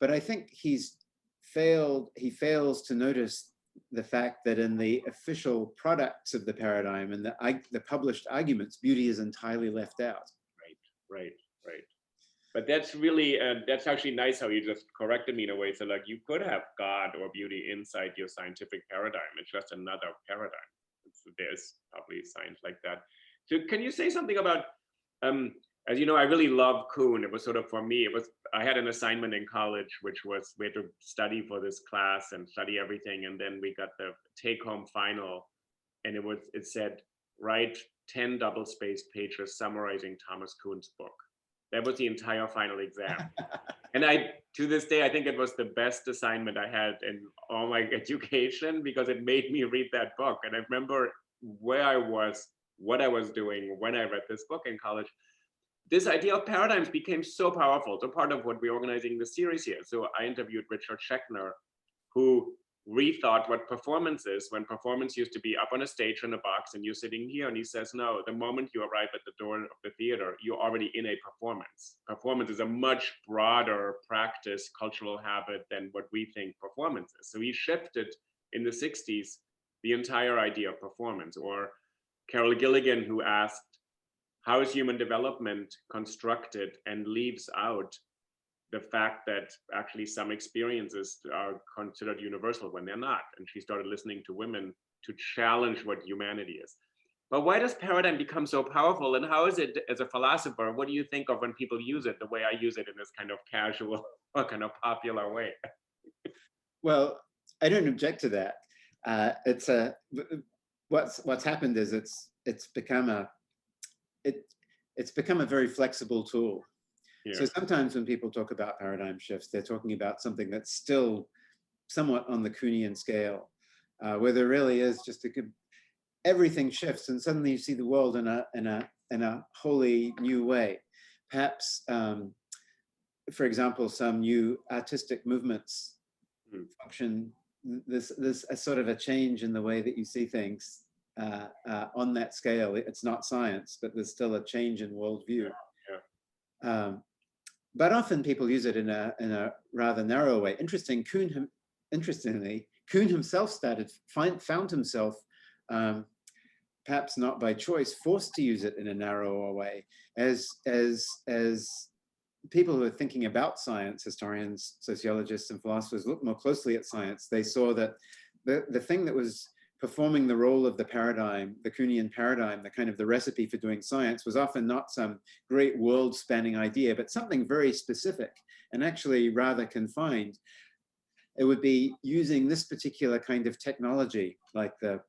But I think he fails to notice the fact that in the official products of the paradigm and the published arguments, beauty is entirely left out. Right. But that's really, that's actually nice how you just corrected me in a way. So like you could have God or beauty inside your scientific paradigm. It's just another paradigm. There's probably science like that. So can you say something about, as you know, I really love Kuhn. It was sort of, for me, I had an assignment in college, which was, we had to study for this class and study everything. And then we got the take home final, and it said, write 10 double-spaced pages summarizing Thomas Kuhn's book. That was the entire final exam. And to this day, I think it was the best assignment I had in all my education, because it made me read that book. And I remember where I was, what I was doing when I read this book in college. This idea of paradigms became so powerful. So part of what we're organizing the series here. So I interviewed Richard Schechner, who rethought what performance is, when performance used to be up on a stage in a box and you're sitting here, and he says, no, the moment you arrive at the door of the theater, you're already in a performance. Performance is a much broader practice, cultural habit than what we think performance is. So he shifted in the 60s the entire idea of performance. Or Carol Gilligan, who asked, how is human development constructed, and leaves out the fact that actually some experiences are considered universal when they're not. And she started listening to women to challenge what humanity is. But why does paradigm become so powerful? And how is it, as a philosopher, what do you think of when people use it the way I use it, in this kind of casual or kind of popular way? Well, I don't object to that. What's happened is it's become a very flexible tool. Yeah. So sometimes when people talk about paradigm shifts, they're talking about something that's still somewhat on the Kuhnian scale, where there really is just everything shifts, and suddenly you see the world in a wholly new way. Perhaps, for example, some new artistic movements function. There's a sort of a change in the way that you see things on that scale. It's not science, but there's still a change in worldview. Yeah. But often people use it in a rather narrow way. Interestingly, Kuhn himself found himself, perhaps not by choice, forced to use it in a narrower way. As people who are thinking about science, historians, sociologists, and philosophers, look more closely at science, they saw that the thing that was performing the role of the paradigm, the Kuhnian paradigm, the kind of the recipe for doing science, was often not some great world-spanning idea, but something very specific and actually rather confined. It would be using this particular kind of technology, like a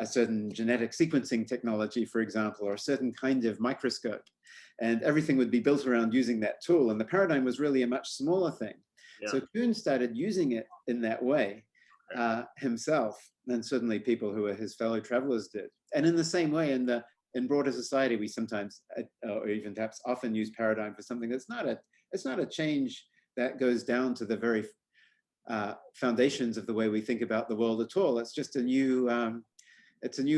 certain genetic sequencing technology, for example, or a certain kind of microscope, and everything would be built around using that tool. And the paradigm was really a much smaller thing. Yeah. So Kuhn started using it in that way himself, and certainly people who were his fellow travelers did. And in the same way, in broader society, we sometimes, or even perhaps often, use paradigm for something that's not a change that goes down to the very foundations of the way we think about the world at all. It's just a new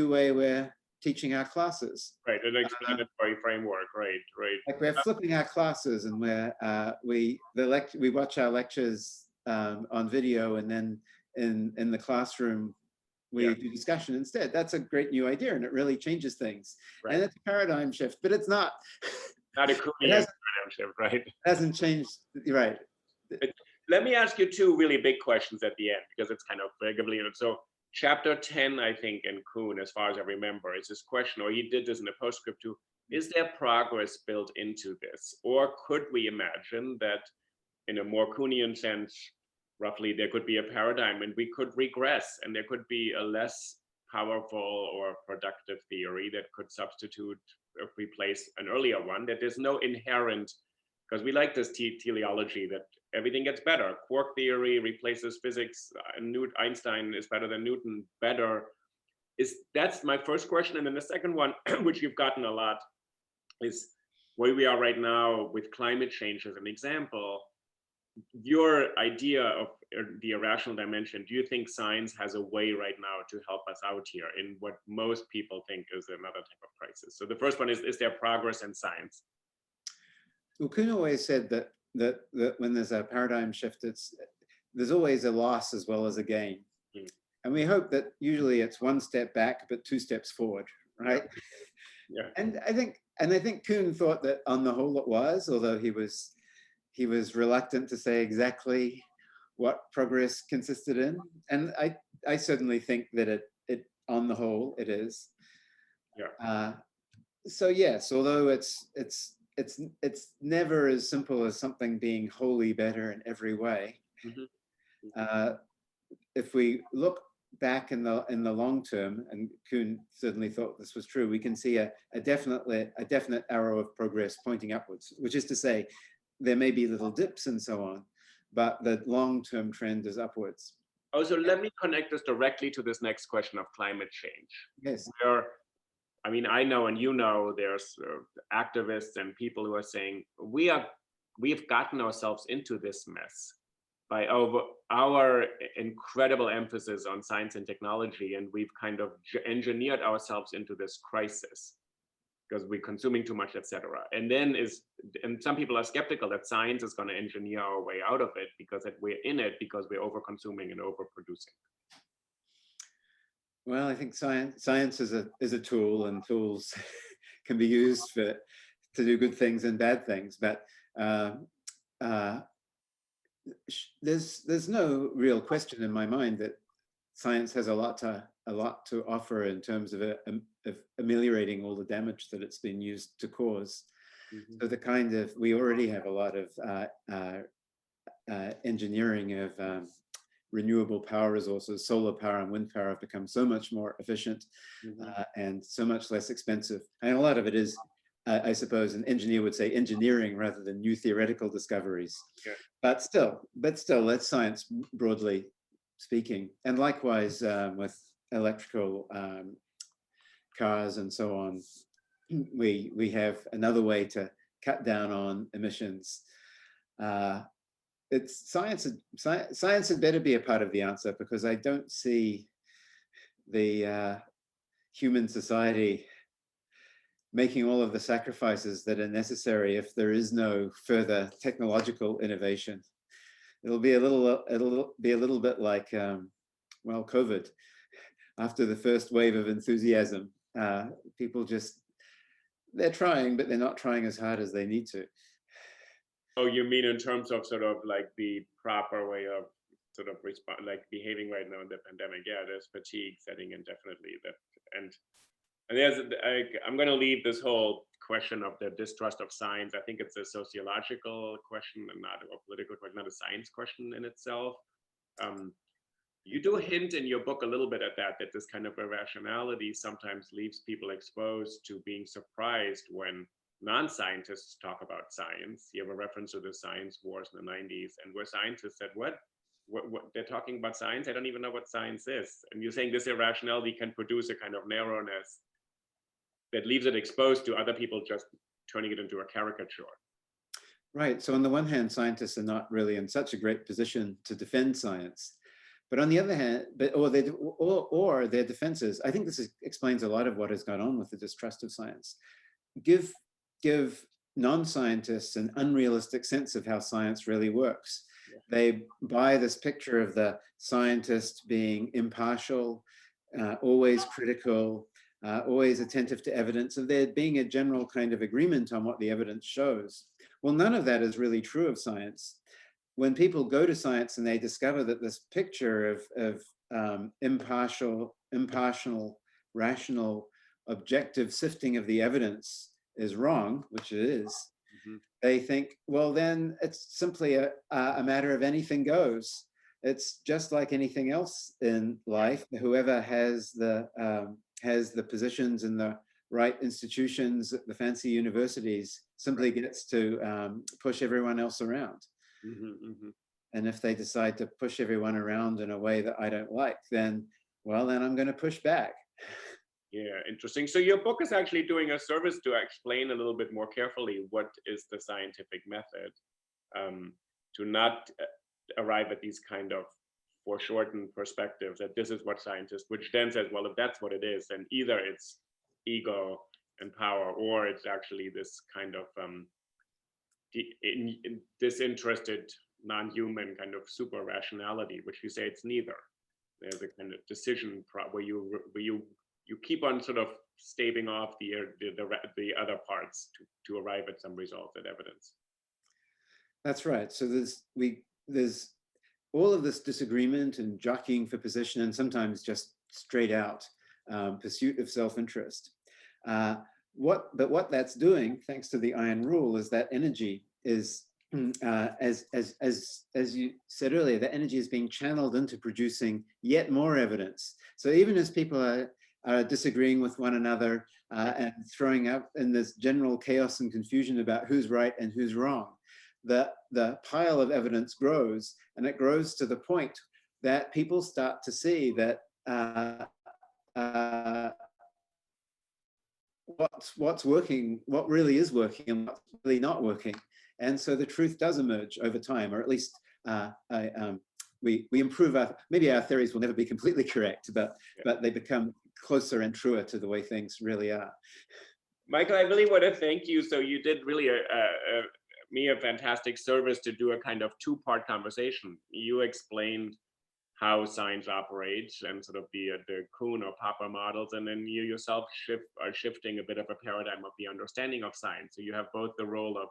way we're teaching our classes. Right, an explanatory framework, right. Like we're flipping our classes, and we watch our lectures on video, and then in the classroom we do discussion instead. That's a great new idea, and it really changes things. Right. And it's a paradigm shift, but it's not a Kuhnian paradigm shift, right? It hasn't changed, right? Let me ask you two really big questions at the end, because it's kind of vaguely. So chapter 10, I think, in Kuhn, as far as I remember, is this question, or he did this in the postscript too, is there progress built into this? Or could we imagine that in a more Kuhnian sense, roughly, there could be a paradigm and we could regress, and there could be a less powerful or productive theory that could substitute or replace an earlier one, that there's no inherent, because we like this teleology that everything gets better. Quark theory replaces physics. Einstein is better than Newton. That's my first question. And then the second one, which you've gotten a lot, is where we are right now with climate change as an example. Your idea of the irrational dimension, do you think science has a way right now to help us out here in what most people think is another type of crisis? So the first one is there progress in science? Well, Kuhn always said that when there's a paradigm shift, there's always a loss as well as a gain. And we hope that usually it's one step back, but 2 steps forward, right? Yeah. And I think Kuhn thought that on the whole it was, although he was reluctant to say exactly what progress consisted in. And I certainly think that it on the whole it is. Yeah. So yes, although it's never as simple as something being wholly better in every way. Mm-hmm. If we look back in the long term, and Kuhn certainly thought this was true, we can see a definite arrow of progress pointing upwards, which is to say, there may be little dips and so on, but the long-term trend is upwards. Oh, so let me connect this directly to this next question of climate change. Yes. I mean, I know, and you know, there's activists and people who are saying, we've gotten ourselves into this mess. by our incredible emphasis on science and technology, and we've kind of engineered ourselves into this crisis because we're consuming too much, etc. And some people are skeptical that science is going to engineer our way out of it because we're in it because we're over-consuming and overproducing. Well, I think science is a tool, and tools can be used to do good things and bad things. But there's no real question in my mind that science has a lot to offer in terms of ameliorating all the damage that it's been used to cause. So we already have a lot of engineering of renewable power resources. Solar power and wind power have become so much more efficient and so much less expensive. And a lot of it is, I suppose an engineer would say, engineering rather than new theoretical discoveries. Yeah. But still, that's science broadly speaking. And likewise with electrical cars and so on, we have another way to cut down on emissions. Science had better be a part of the answer, because I don't see the human society making all of the sacrifices that are necessary if there is no further technological innovation. It'll be a little bit like well, COVID. After the first wave of enthusiasm, people they're trying, but they're not trying as hard as they need to. Oh, you mean in terms of sort of like the proper way of sort of behaving right now in the pandemic? Yeah, there's fatigue setting in, definitely. And I'm going to leave this whole question of the distrust of science. I think it's a sociological question and not a political question, not a science question in itself. You do hint in your book a little bit at that this kind of irrationality sometimes leaves people exposed to being surprised when non-scientists talk about science. You have a reference to the science wars in the 90s, and where scientists said, what they're talking about science? I don't even know what science is. And you're saying this irrationality can produce a kind of narrowness that leaves it exposed to other people just turning it into a caricature. Right. So on the one hand, scientists are not really in such a great position to defend science. But on the other hand, or their defenses, I think this explains a lot of what has gone on with the distrust of science. Give non-scientists an unrealistic sense of how science really works. Yeah. They buy this picture of the scientist being impartial, always critical, always attentive to evidence, and there being a general kind of agreement on what the evidence shows. Well, none of that is really true of science. When people go to science and they discover that this picture of impartial, rational, objective sifting of the evidence is wrong, which it is, they think, well, then it's simply a matter of anything goes. It's just like anything else in life. Whoever has the positions in the right institutions at the fancy universities simply gets to push everyone else around. And if they decide to push everyone around in a way that I don't like, then I'm going to push back. Yeah, interesting. So your book is actually doing a service to explain a little bit more carefully what is the scientific method, to not arrive at these kind of foreshortened perspectives that this is what scientists, which then says, well, if that's what it is, then either it's ego and power, or it's actually this kind of disinterested, non-human kind of super rationality, which you say it's neither. There's a kind of decision where you keep on sort of staving off the other parts to arrive at some result and evidence. That's right. So there's all of this disagreement and jockeying for position, and sometimes just straight out pursuit of self-interest. What that's doing, thanks to the iron rule, is that energy is, as you said earlier, that energy is being channeled into producing yet more evidence. So even as people are disagreeing with one another and throwing up in this general chaos and confusion about who's right and who's wrong, the pile of evidence grows, and it grows to the point that people start to see that what's working, what really is working, and what's really not working. And so the truth does emerge over time, or at least we improve maybe our theories will never be completely correct, but they become closer and truer to the way things really are. Michael, I really want to thank you. So you did really me a fantastic service to do a kind of two-part conversation. You explained how science operates and sort of the Kuhn or Popper models, and then you yourself are shifting a bit of a paradigm of the understanding of science. So you have both the role of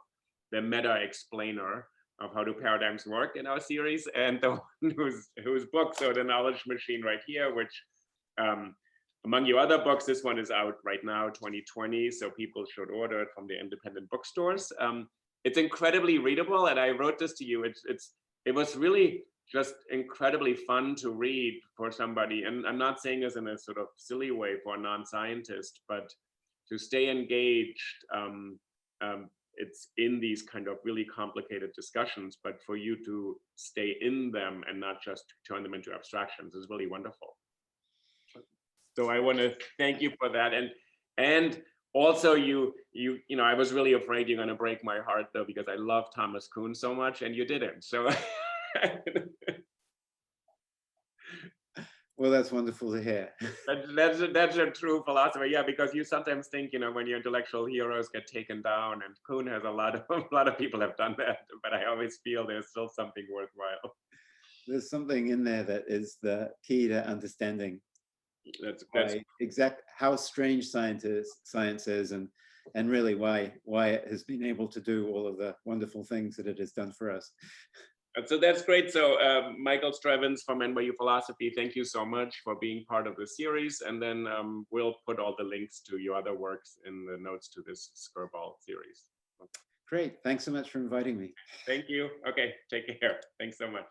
the meta explainer of how do paradigms work in our series, and the one whose book, so The Knowledge Machine right here, which among your other books, this one is out right now, 2020, so people should order it from the independent bookstores. It's incredibly readable, and I wrote this to you. It was really just incredibly fun to read for somebody, and I'm not saying this in a sort of silly way for a non-scientist, but to stay engaged. It's in these kind of really complicated discussions, but for you to stay in them and not just turn them into abstractions is really wonderful. So I want to thank you for that, and also you know, I was really afraid you're going to break my heart though, because I love Thomas Kuhn so much, and you didn't. So well, that's wonderful to hear. That's a true philosopher, yeah, because you sometimes think, you know, when your intellectual heroes get taken down, and Kuhn has a lot of people have done that, but I always feel there's still something worthwhile. There's something in there that is the key to understanding That's exact how strange science is, and really why it has been able to do all of the wonderful things that it has done for us. So that's great. So Michael Strevens from NYU Philosophy, thank you so much for being part of the series. And then we'll put all the links to your other works in the notes to this SKIRBALL series. Great. Thanks so much for inviting me. Thank you. Okay, take care. Thanks so much.